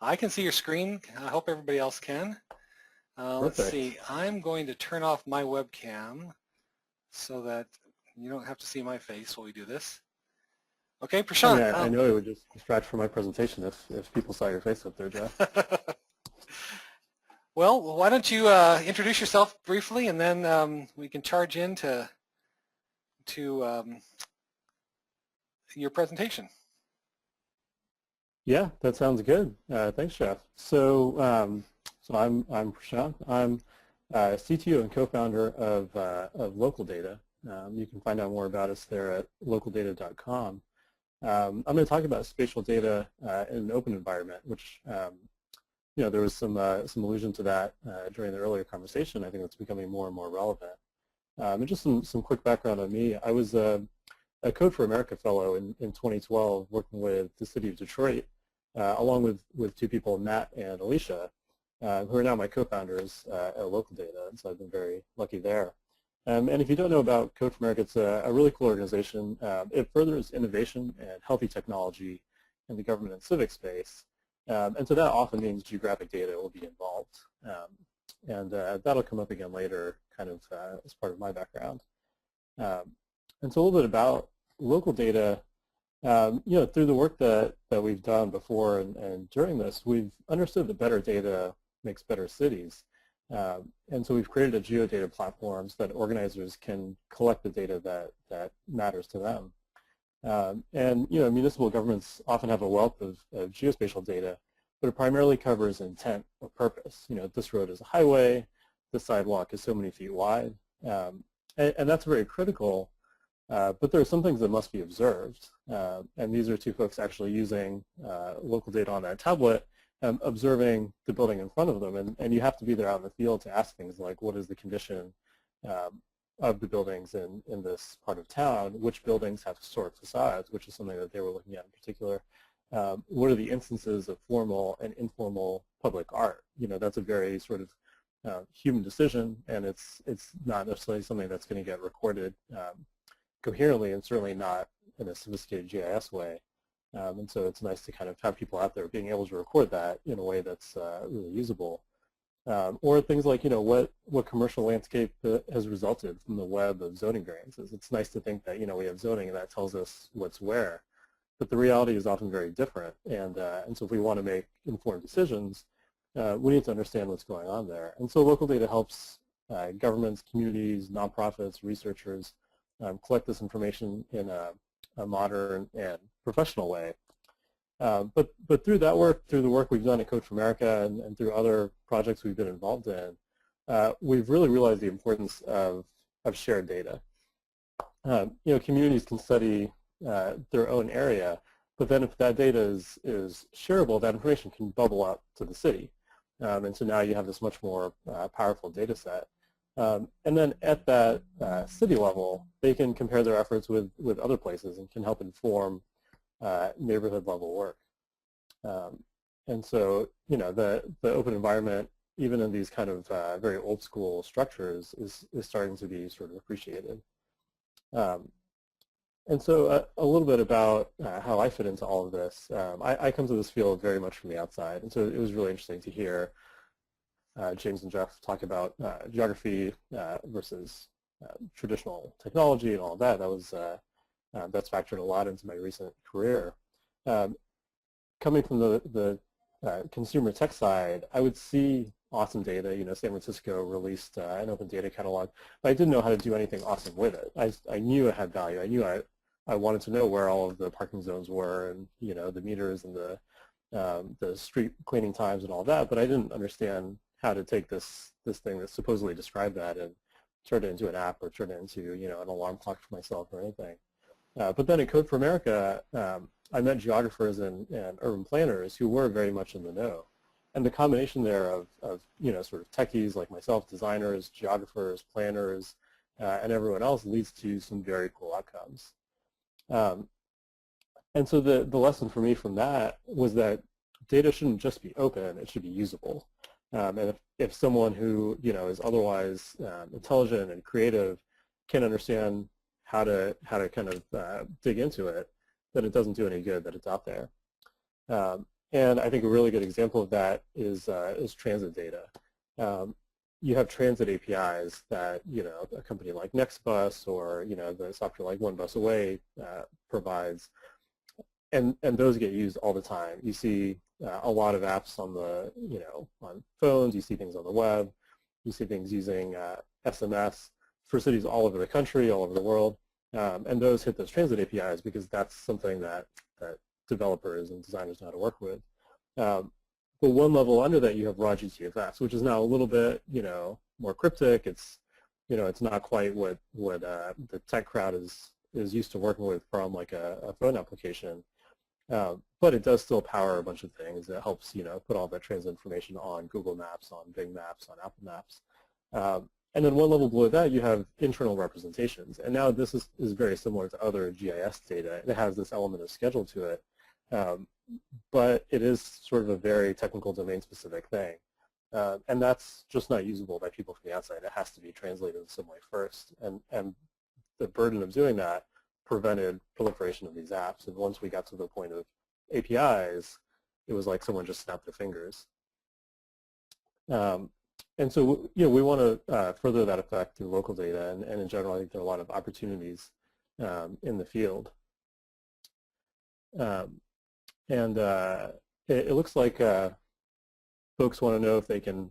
I can see your screen. I hope everybody else can. Let's see. I'm going to turn off my webcam so that you don't have to see my face while we do this. Okay, Prashant. I know it would just distract from my presentation if people saw your face up there, Jeff. Well, why don't you introduce yourself briefly, and then we can charge into your presentation. Yeah, that sounds good. Thanks, Jeff. So I'm Prashant. I'm CTO and co-founder of Local Data. You can find out more about us there at localdata.com. I'm going to talk about spatial data in an open environment, which there was some allusion to that during the earlier conversation. I think that's becoming more and more relevant. And just some quick background on me. I was a Code for America fellow in 2012, working with the city of Detroit, along with two people, Matt and Alicia, who are now my co-founders at Local Data. And so I've been very lucky there. And if you don't know about Code for America, it's a really cool organization. It furthers innovation and healthy technology in the government and civic space. And so that often means geographic data will be involved. And that'll come up again later, kind of as part of my background. And so a little bit about Local Data. Through the work that we've done before and during this, we've understood that better data makes better cities. And so we've created a geodata platform so that organizers can collect the data that matters to them. And municipal governments often have a wealth of geospatial data, but it primarily covers intent or purpose. This road is a highway, this sidewalk is so many feet wide, and that's very critical. But there are some things that must be observed, and these are two folks actually using local data on that tablet, observing the building in front of them, and you have to be there out in the field to ask things like, what is the condition of the buildings in this part of town? Which buildings have historic facades, which is something that they were looking at in particular? What are the instances of formal and informal public art? That's a very sort of human decision, and it's not necessarily something that's going to get recorded coherently and certainly not in a sophisticated GIS way. And so it's nice to kind of have people out there being able to record that in a way that's really usable. Or things like, what commercial landscape has resulted from the web of zoning variances. It's nice to think that, we have zoning and that tells us what's where. But the reality is often very different. And so if we want to make informed decisions, we need to understand what's going on there. And so local data helps governments, communities, nonprofits, researchers collect this information in a modern and professional way. But through that work, through the work we've done at Code for America and through other projects we've been involved in, we've really realized the importance of shared data. Communities can study their own area, but then if that data is shareable, that information can bubble up to the city. And so now you have this much more powerful data set. And then at that city level, they can compare their efforts with other places and can help inform neighborhood level work. And so, the open environment, even in these kind of very old school structures, is starting to be sort of appreciated. And so a little bit about how I fit into all of this. I come to this field very much from the outside, and so it was really interesting to hear James and Jeff talk about geography versus traditional technology and all of that. That's factored a lot into my recent career. Coming from the consumer tech side, I would see awesome data. San Francisco released an open data catalog, but I didn't know how to do anything awesome with it. I knew it had value. I knew I wanted to know where all of the parking zones were and the meters and the street cleaning times and all that, but I didn't understand how to take this thing that supposedly described that and turn it into an app or turn it into an alarm clock for myself or anything. But then at Code for America, I met geographers and urban planners who were very much in the know. And the combination there of sort of techies like myself, designers, geographers, planners, and everyone else leads to some very cool outcomes. And so the lesson for me from that was that data shouldn't just be open, it should be usable. And if someone who is otherwise intelligent and creative can understand how to kind of dig into it, then it doesn't do any good that it's out there. And I think a really good example of that is transit data. You have transit APIs that a company like Nextbus or the software like One Bus Away provides, and those get used all the time. You see a lot of apps on the on phones. You see things on the web. You see things using SMS for cities all over the country, all over the world, and those hit those transit APIs because that's something that developers and designers know how to work with. But one level under that, you have raw GTFS, which is now a little bit more cryptic. It's it's not quite what the tech crowd is used to working with from like a phone application. But it does still power a bunch of things. It helps put all that transit information on Google Maps, on Bing Maps, on Apple Maps. And then one level below that, you have internal representations. And now this is very similar to other GIS data. It has this element of schedule to it. But it is sort of a very technical domain-specific thing. And that's just not usable by people from the outside. It has to be translated in some way first. And the burden of doing that prevented proliferation of these apps. And once we got to the point of APIs, it was like someone just snapped their fingers. And so, we want to further that effect through local data, and in general, I think there are a lot of opportunities in the field. It looks like folks want to know if they can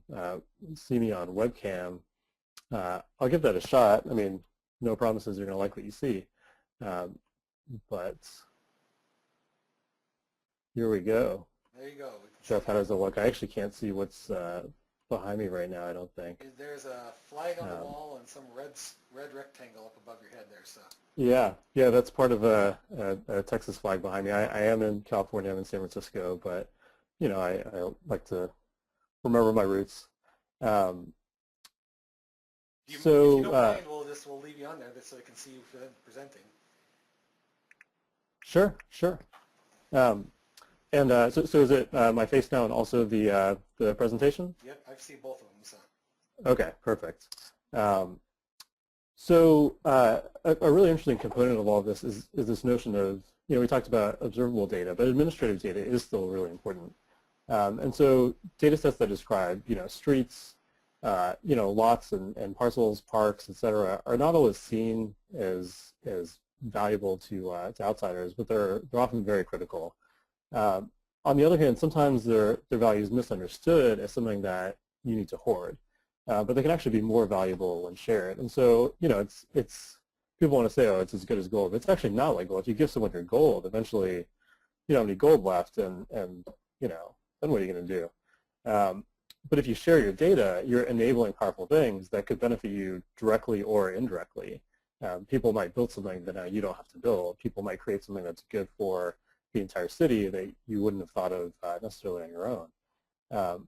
see me on webcam. I'll give that a shot. I mean, no promises you're going to like what you see, but here we go. There you go. Jeff, how does it look? I actually can't see what's behind me right now, I don't think. There's a flag on the wall and some red rectangle up above your head there. So. Yeah, that's part of a Texas flag behind me. I am in California, I'm in San Francisco, but I like to remember my roots. If you don't mind, we'll leave you on there so I can see you presenting. Sure. So is it my face now and also the presentation? Yep, I see both of them. So. Okay, perfect. So a really interesting component of all of this is this notion of, we talked about observable data, but administrative data is still really important. And so data sets that describe, streets, lots and parcels, parks, et cetera, are not always seen as valuable to outsiders, but they're often very critical. On the other hand, sometimes their value is misunderstood as something that you need to hoard. But they can actually be more valuable when shared. And so, it's people want to say, oh, it's as good as gold. But it's actually not like gold. If you give someone your gold, eventually you don't have any gold left, and then what are you going to do? But if you share your data, you're enabling powerful things that could benefit you directly or indirectly. People might build something that now you don't have to build. People might create something that's good for the entire city that you wouldn't have thought of necessarily on your own.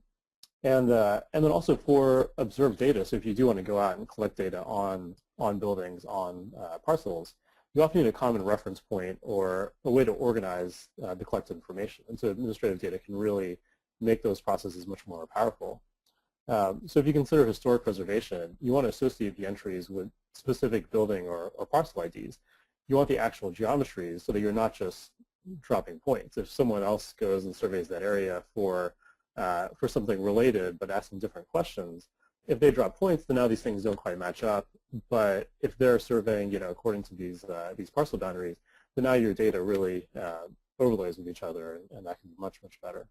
And then also for observed data, so if you do want to go out and collect data on buildings, on parcels, you often need a common reference point or a way to organize the collected information. And so administrative data can really make those processes much more powerful. So if you consider historic preservation, you want to associate the entries with specific building or parcel IDs. You want the actual geometries so that you're not just dropping points. If someone else goes and surveys that area for something related but asking different questions, if they drop points, then now these things don't quite match up. But if they're surveying, according to these parcel boundaries, then now your data really overlays with each other, and that can be much, much better.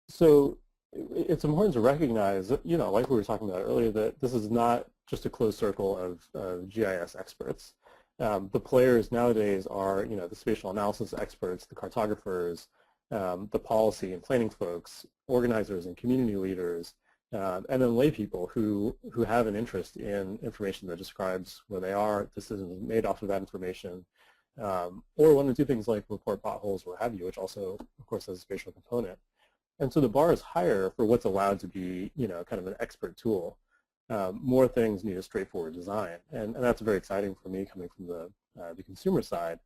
So it's important to recognize that, like we were talking about earlier, that this is not just a closed circle of GIS experts. The players nowadays are, the spatial analysis experts, the cartographers, the policy and planning folks, organizers and community leaders, and then lay people who have an interest in information that describes where they are, decisions made off of that information, or want to do things like report potholes or what have you, which also, of course, has a spatial component. And so the bar is higher for what's allowed to be, kind of an expert tool. More things need a straightforward design, and that's very exciting for me coming from the consumer side.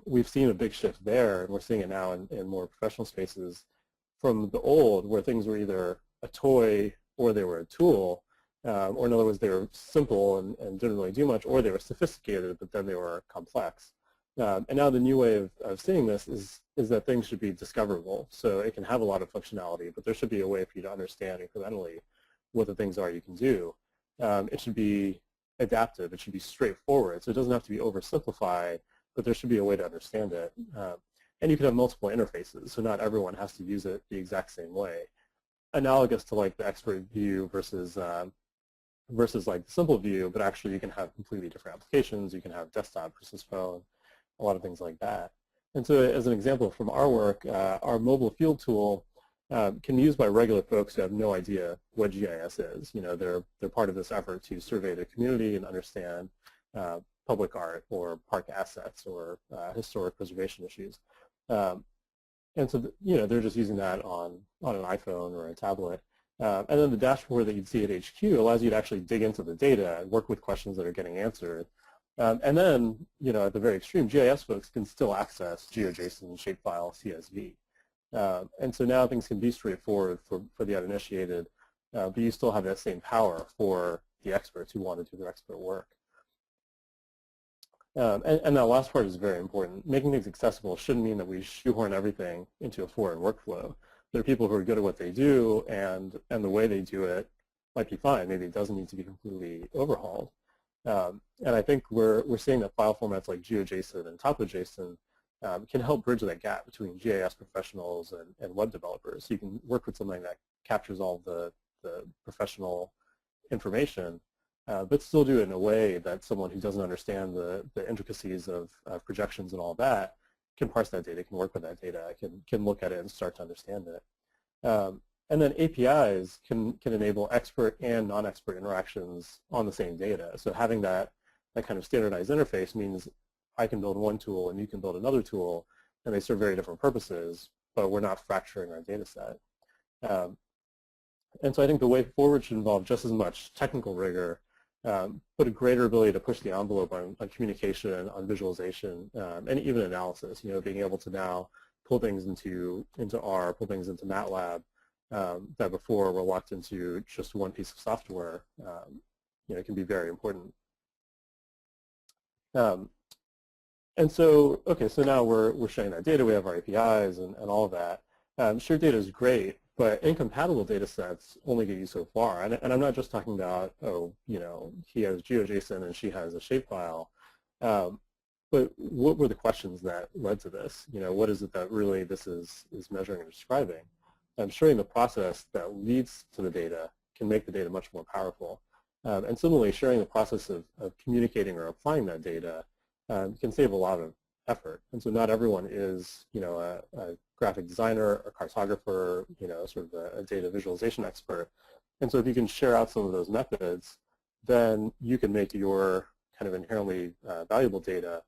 We've seen a big shift there, and we're seeing it now in more professional spaces from the old, where things were either a toy or they were a tool, or in other words, they were simple and didn't really do much, or they were sophisticated, but then they were complex. And now the new way of seeing this is that things should be discoverable. So it can have a lot of functionality, but there should be a way for you to understand incrementally what the things are you can do. It should be adaptive. It should be straightforward. So it doesn't have to be oversimplified, but there should be a way to understand it. And you can have multiple interfaces, so not everyone has to use it the exact same way. Analogous to like the expert view versus like the simple view, but actually you can have completely different applications. You can have desktop versus phone, a lot of things like that. And so as an example from our work, our mobile field tool can be used by regular folks who have no idea what GIS is. They're part of this effort to survey the community and understand public art or park assets or historic preservation issues. And so, they're just using that on an iPhone or a tablet. And then the dashboard that you'd see at HQ allows you to actually dig into the data and work with questions that are getting answered. And then, at the very extreme, GIS folks can still access GeoJSON, shapefile, CSV. And so now things can be straightforward for the uninitiated, but you still have that same power for the experts who want to do their expert work. And that last part is very important. Making things accessible shouldn't mean that we shoehorn everything into a foreign workflow. There are people who are good at what they do, and the way they do it might be fine. Maybe it doesn't need to be completely overhauled. And I think we're seeing that file formats like GeoJSON and TopoJSON can help bridge that gap between GIS professionals and web developers. So you can work with something that captures all the professional information, but still do it in a way that someone who doesn't understand the intricacies of projections and all that can parse that data, can work with that data, can look at it and start to understand it. And then APIs can enable expert and non-expert interactions on the same data. So having that kind of standardized interface means I can build one tool and you can build another tool, and they serve very different purposes, but we're not fracturing our data set. And so I think the way forward should involve just as much technical rigor, but a greater ability to push the envelope on communication, on visualization, and even analysis. Being able to now pull things into R, pull things into MATLAB, that before were locked into just one piece of software, can be very important. And so, okay, so now we're sharing that data. We have our APIs and all of that. Shared data is great, but incompatible data sets only get you so far. And I'm not just talking about, oh, he has GeoJSON and she has a shapefile. But what were the questions that led to this? What is it that really this is measuring and describing? Showing the process that leads to the data can make the data much more powerful. And similarly, sharing the process of communicating or applying that data can save a lot of effort. And so not everyone is, a graphic designer, a cartographer, sort of a data visualization expert. And so if you can share out some of those methods, then you can make your kind of inherently valuable data,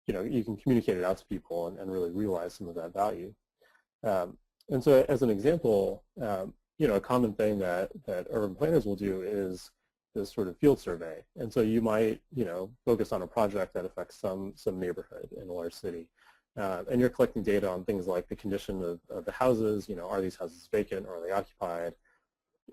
you can communicate it out to people and really realize some of that value. And so as an example, a common thing that urban planners will do is this sort of field survey. And so you might, focus on a project that affects some neighborhood in a large city. And you're collecting data on things like the condition of the houses, are these houses vacant or are they occupied?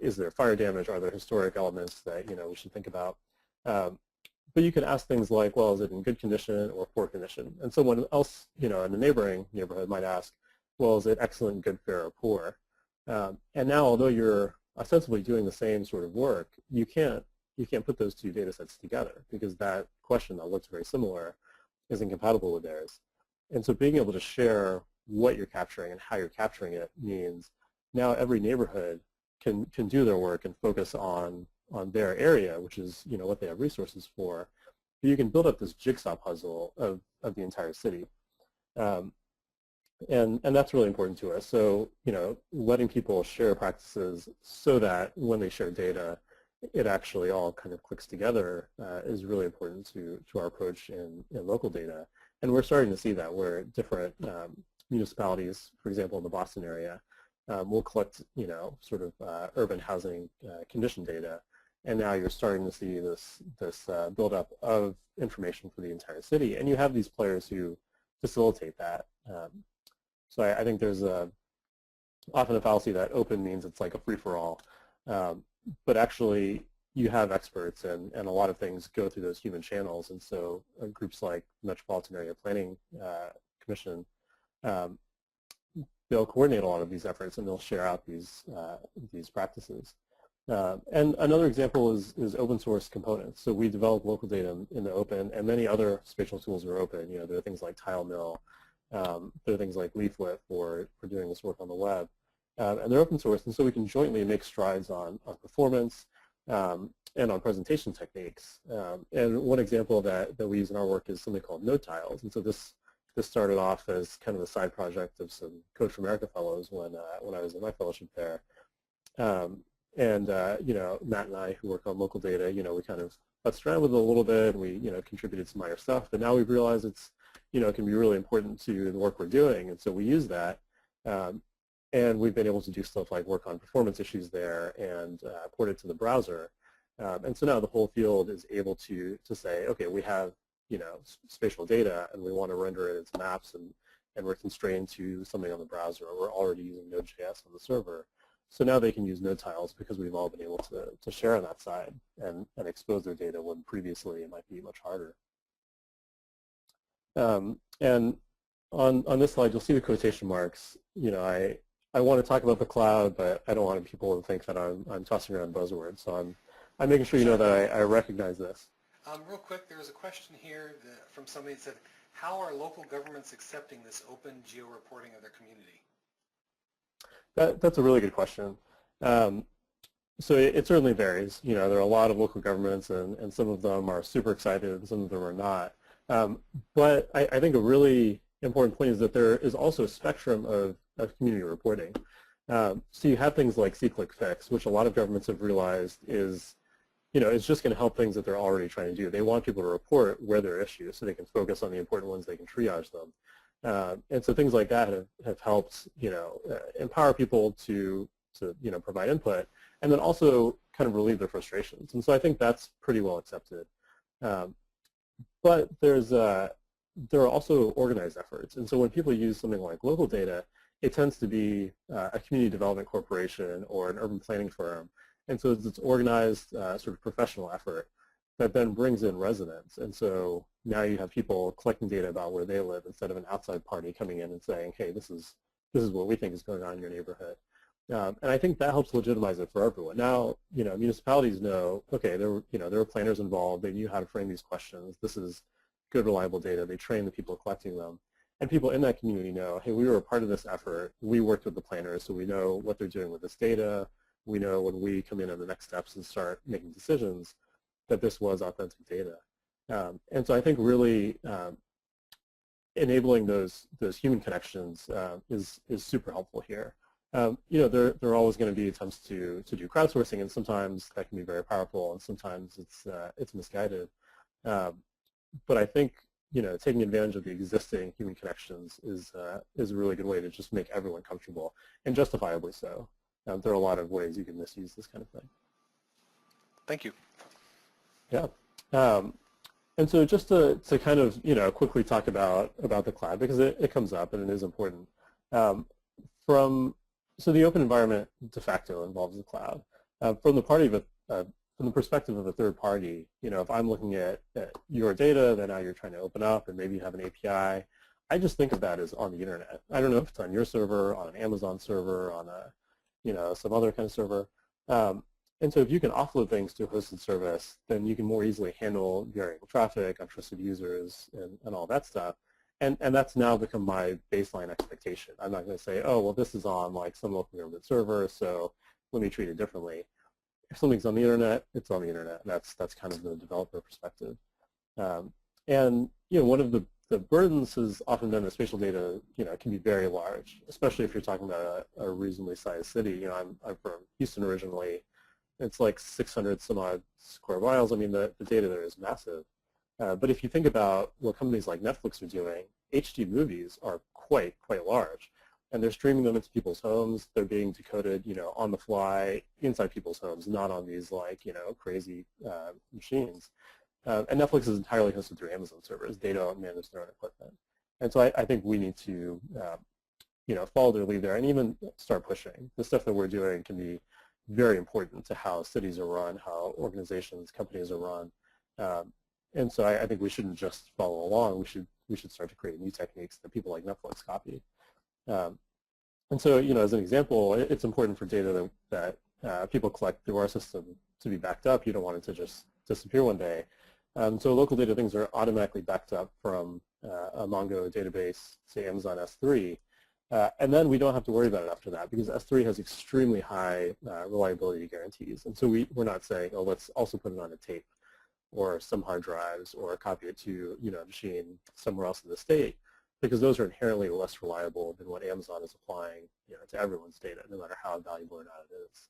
Is there fire damage? Are there historic elements that, we should think about? But you can ask things like, well, is it in good condition or poor condition? And someone else, in the neighboring neighborhood might ask, well, is it excellent, good, fair, or poor? And now, although you're ostensibly doing the same sort of work, you can't put those two data sets together because that question that looks very similar is incompatible with theirs. And so being able to share what you're capturing and how you're capturing it means now every neighborhood can do their work and focus on their area, which is what they have resources for. But you can build up this jigsaw puzzle of the entire city. And that's really important to us. So, letting people share practices so that when they share data, it actually all kind of clicks together is really important to our approach in local data. And we're starting to see that where different municipalities, for example, in the Boston area, will collect, sort of urban housing condition data. And now you're starting to see this buildup of information for the entire city. And you have these players who facilitate that. So I think there's often a fallacy that open means it's like a free-for-all. But actually, you have experts, and a lot of things go through those human channels. And so groups like Metropolitan Area Planning Commission, they'll coordinate a lot of these efforts, and they'll share out these practices. And another example is open source components. So we develop local data in the open, and many other spatial tools are open. There are things like TileMill. There are things like Leaflet for doing this work on the web. And they're open source, and so we can jointly make strides on performance and on presentation techniques. And one example of that we use in our work is something called node tiles. And so this started off as kind of a side project of some Code for America fellows when I was in my fellowship there. And Matt and I, who work on local data, we kind of futzed around with it a little bit, and we contributed some minor stuff. But now we've realized it can be really important to the work we're doing, and so we use that. And we've been able to do stuff like work on performance issues there and port it to the browser. And so now the whole field is able to say, okay, we have spatial data and we want to render it as maps, and we're constrained to something on the browser, or we're already using Node.js on the server. So now they can use node tiles because we've all been able to share on that side and expose their data when previously it might be much harder. And on this slide, you'll see the quotation marks. I want to talk about the cloud, but I don't want people to think that I'm tossing around buzzwords. So I'm making sure you know that I recognize this. Real quick, there was a question here from somebody that said, how are local governments accepting this open geo-reporting of their community? That's a really good question. So it certainly varies. There are a lot of local governments, and some of them are super excited, and some of them are not. But I think a really important point is that there is also a spectrum of community reporting. So you have things like see-click-fix, which a lot of governments have realized is, it's just going to help things that they're already trying to do. They want people to report where there are issues so they can focus on the important ones, they can triage them. And so things like that have helped, empower people to provide input, and then also kind of relieve their frustrations. And so I think that's pretty well accepted. But there are also organized efforts. And so when people use something like local data, it tends to be a community development corporation or an urban planning firm. And so it's organized sort of professional effort that then brings in residents. And so now you have people collecting data about where they live instead of an outside party coming in and saying, hey, this is what we think is going on in your neighborhood. And I think that helps legitimize it for everyone. Now, municipalities know, okay, there were planners involved. They knew how to frame these questions. This is good, reliable data. They train the people collecting them. And people in that community know, hey, we were a part of this effort. We worked with the planners, so we know what they're doing with this data. We know when we come in on the next steps and start making decisions that this was authentic data. And so I think really enabling those human connections is super helpful here. There are always going to be attempts to do crowdsourcing, and sometimes that can be very powerful, and sometimes it's misguided. But I think taking advantage of the existing human connections is a really good way to just make everyone comfortable, and justifiably so. There are a lot of ways you can misuse this kind of thing. Thank you. Yeah. And so just to kind of quickly talk about the cloud, because it comes up and it is important. So the open environment de facto involves the cloud. From the perspective of a third party, if I'm looking at your data that now you're trying to open up and maybe you have an API, I just think of that as on the internet. I don't know if it's on your server, on an Amazon server, on some other kind of server. And so if you can offload things to a hosted service, then you can more easily handle variable traffic, untrusted users, and all that stuff. And that's now become my baseline expectation. I'm not going to say, oh, well, this is on like some local government server, so let me treat it differently. If something's on the internet, it's on the internet. That's kind of the developer perspective. And one of the burdens has often been that spatial data can be very large, especially if you're talking about a reasonably sized city. I'm from Houston originally. It's like 600 some odd square miles. I mean, the data there is massive. But if you think about what companies like Netflix are doing, HD movies are quite large. And they're streaming them into people's homes. They're being decoded, on the fly inside people's homes, not on these crazy machines. And Netflix is entirely hosted through Amazon servers. They don't manage their own equipment. And so I think we need to, follow their lead there and even start pushing. The stuff that we're doing can be very important to how cities are run, how organizations, companies are run. And so I think we shouldn't just follow along. We should start to create new techniques that people like Netflix copy. And so, as an example, it's important for data that people collect through our system to be backed up. You don't want it to just disappear one day. So local data things are automatically backed up from a Mongo database, say Amazon S3. And then we don't have to worry about it after that because S3 has extremely high reliability guarantees. And so we're not saying, oh, let's also put it on a tape or some hard drives or copy it to a machine somewhere else in the state, because those are inherently less reliable than what Amazon is applying to everyone's data, no matter how valuable or not it is.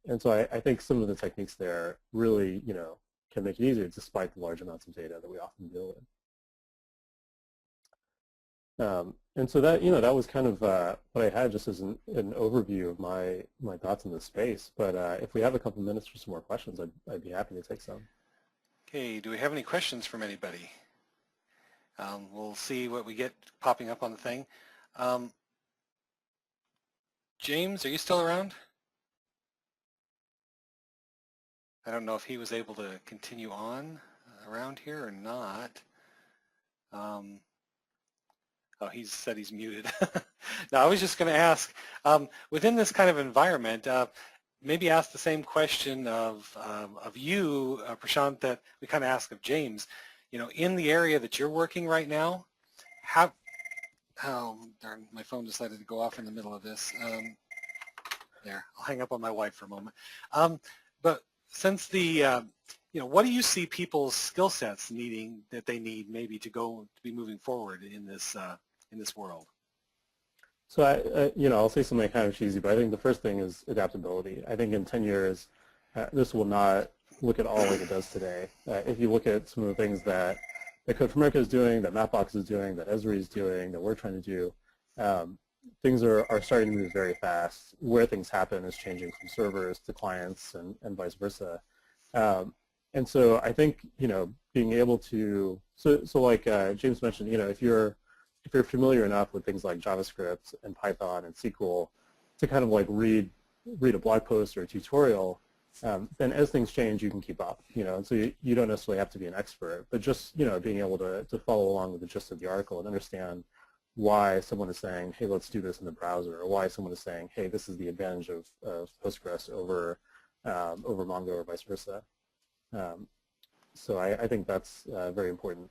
And so I think some of the techniques there really can make it easier despite the large amounts of data that we often deal with. And so that that was kind of what I had just as an overview of my thoughts in this space. But if we have a couple minutes for some more questions, I'd be happy to take some. Okay, do we have any questions from anybody? We'll see what we get popping up on the thing. James, are you still around? I don't know if he was able to continue on around here or not. Oh, he said he's muted. No, I was just going to ask, within this kind of environment, maybe ask the same question of you, Prashant, that we kind of asked of James. In the area that you're working right now, oh, darn, my phone decided to go off in the middle of this. There, I'll hang up on my wife for a moment. But since the, what do you see people's skill sets that they need maybe to be moving forward in this world? So I'll say something kind of cheesy, but I think the first thing is adaptability. I think in 10 years, this will not look at all like it does today. If you look at some of the things that Code for America is doing, that Mapbox is doing, that Esri is doing, that we're trying to do, things are starting to move very fast. Where things happen is changing from servers to clients and vice versa. And so I think, being able to, so like James mentioned, if you're if you're familiar enough with things like JavaScript and Python and SQL to kind of like read a blog post or a tutorial, then as things change, you can keep up, and so you don't necessarily have to be an expert, but just, being able to follow along with the gist of the article and understand why someone is saying, hey, let's do this in the browser, or why someone is saying, hey, this is the advantage of Postgres over Mongo or vice versa. So I think that's very important.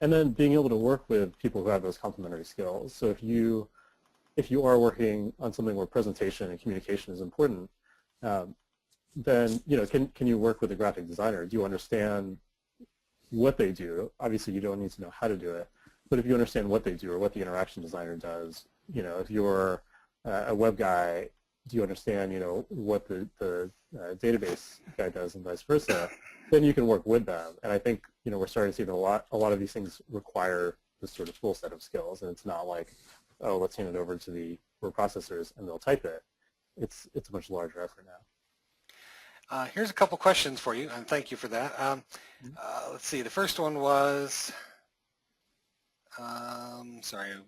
And then being able to work with people who have those complementary skills. So if you are working on something where presentation and communication is important, then can you work with a graphic designer? Do you understand what they do? Obviously, you don't need to know how to do it, but if you understand what they do or what the interaction designer does, if you're a web guy, do you understand what the database guy does and vice versa? Then you can work with them. And I think we're starting to see that a lot of these things require this sort of full set of skills, and it's not like, oh, let's hand it over to the word processors and they'll type it. It's a much larger effort now. Here's a couple questions for you, and thank you for that. Let's see, the first one was, sorry, I'm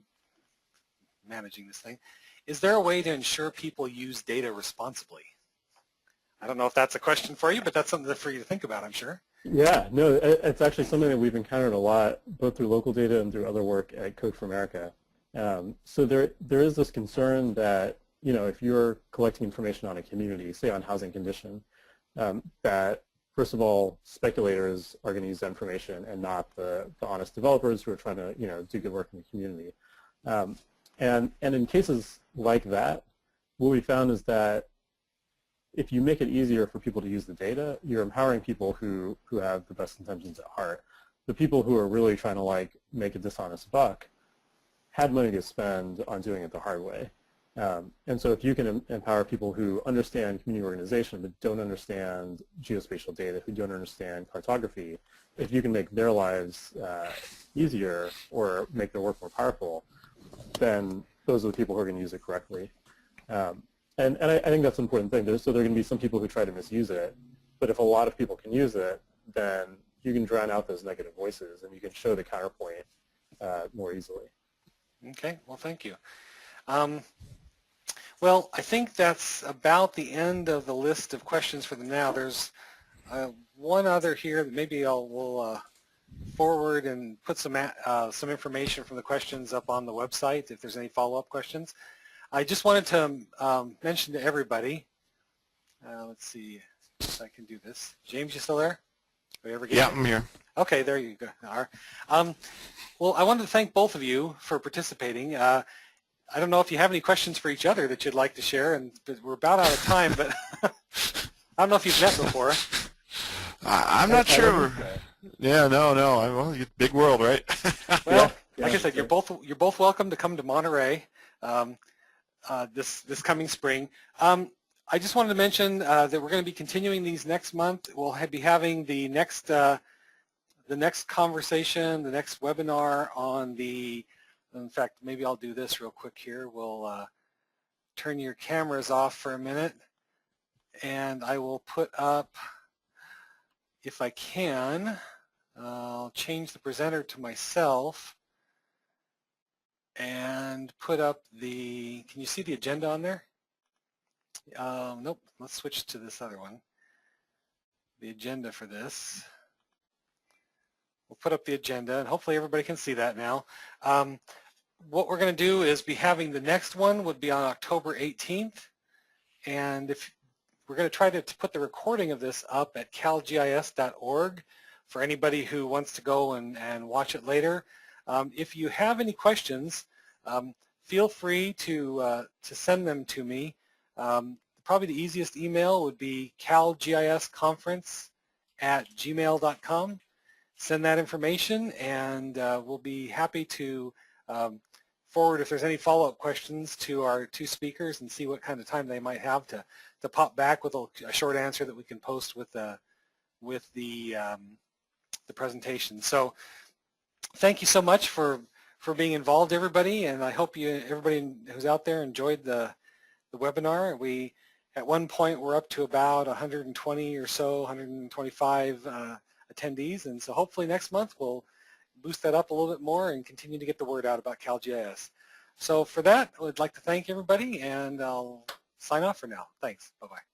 managing this thing. Is there a way to ensure people use data responsibly? I don't know if that's a question for you, but that's something for you to think about, I'm sure. Yeah, no, it's actually something that we've encountered a lot, both through local data and through other work at Code for America. So there is this concern that, if you're collecting information on a community, say on housing condition, that first of all, speculators are going to use that information and not the honest developers who are trying to, do good work in the community. And in cases like that, what we found is that if you make it easier for people to use the data, you're empowering people who have the best intentions at heart. The people who are really trying to make a dishonest buck had money to spend on doing it the hard way. And so if you can empower people who understand community organization but don't understand geospatial data, who don't understand cartography, if you can make their lives easier or make their work more powerful, then those are the people who are going to use it correctly. And I think that's an important thing. So there are going to be some people who try to misuse it, but if a lot of people can use it, then you can drown out those negative voices and you can show the counterpoint more easily. Okay, well, thank you. Well, I think that's about the end of the list of questions for the now. There's one other here that maybe we'll forward and put some information from the questions up on the website if there's any follow-up questions. I just wanted to mention to everybody, let's see if I can do this. James, you still there? Yeah, I'm here. Okay, there you go. Well, I wanted to thank both of you for participating. I don't know if you have any questions for each other that you'd like to share, and we're about out of time, but I don't know if you've met before. I'm not sure. Yeah, no. Well, big world, right? Well, like I said, you're both welcome to come to Monterey this coming spring. I just wanted to mention that we're going to be continuing these next month. We'll be having the next conversation, the next webinar on the. In fact, maybe I'll do this real quick here. We'll turn your cameras off for a minute, and I will put up, if I can, I'll change the presenter to myself and put up the, can you see the agenda on there? Nope, let's switch to this other one. The agenda for this. We'll put up the agenda, and hopefully everybody can see that now. What we're going to do is be having the next one would be on October 18th, and if we're going to try to put the recording of this up at calgis.org for anybody who wants to go and watch it later. If you have any questions, feel free to send them to me. Probably the easiest email would be calgisconference@gmail.com. Send that information, and we'll be happy to forward if there's any follow-up questions to our two speakers and see what kind of time they might have to pop back with a short answer that we can post with the presentation. So thank you so much for being involved, everybody, and I hope everybody who's out there enjoyed the webinar. We at one point we're up to about 120 or so, 125 attendees, and so hopefully next month we'll boost that up a little bit more and continue to get the word out about CalGIS. So for that, I would like to thank everybody, and I'll sign off for now. Thanks. Bye-bye.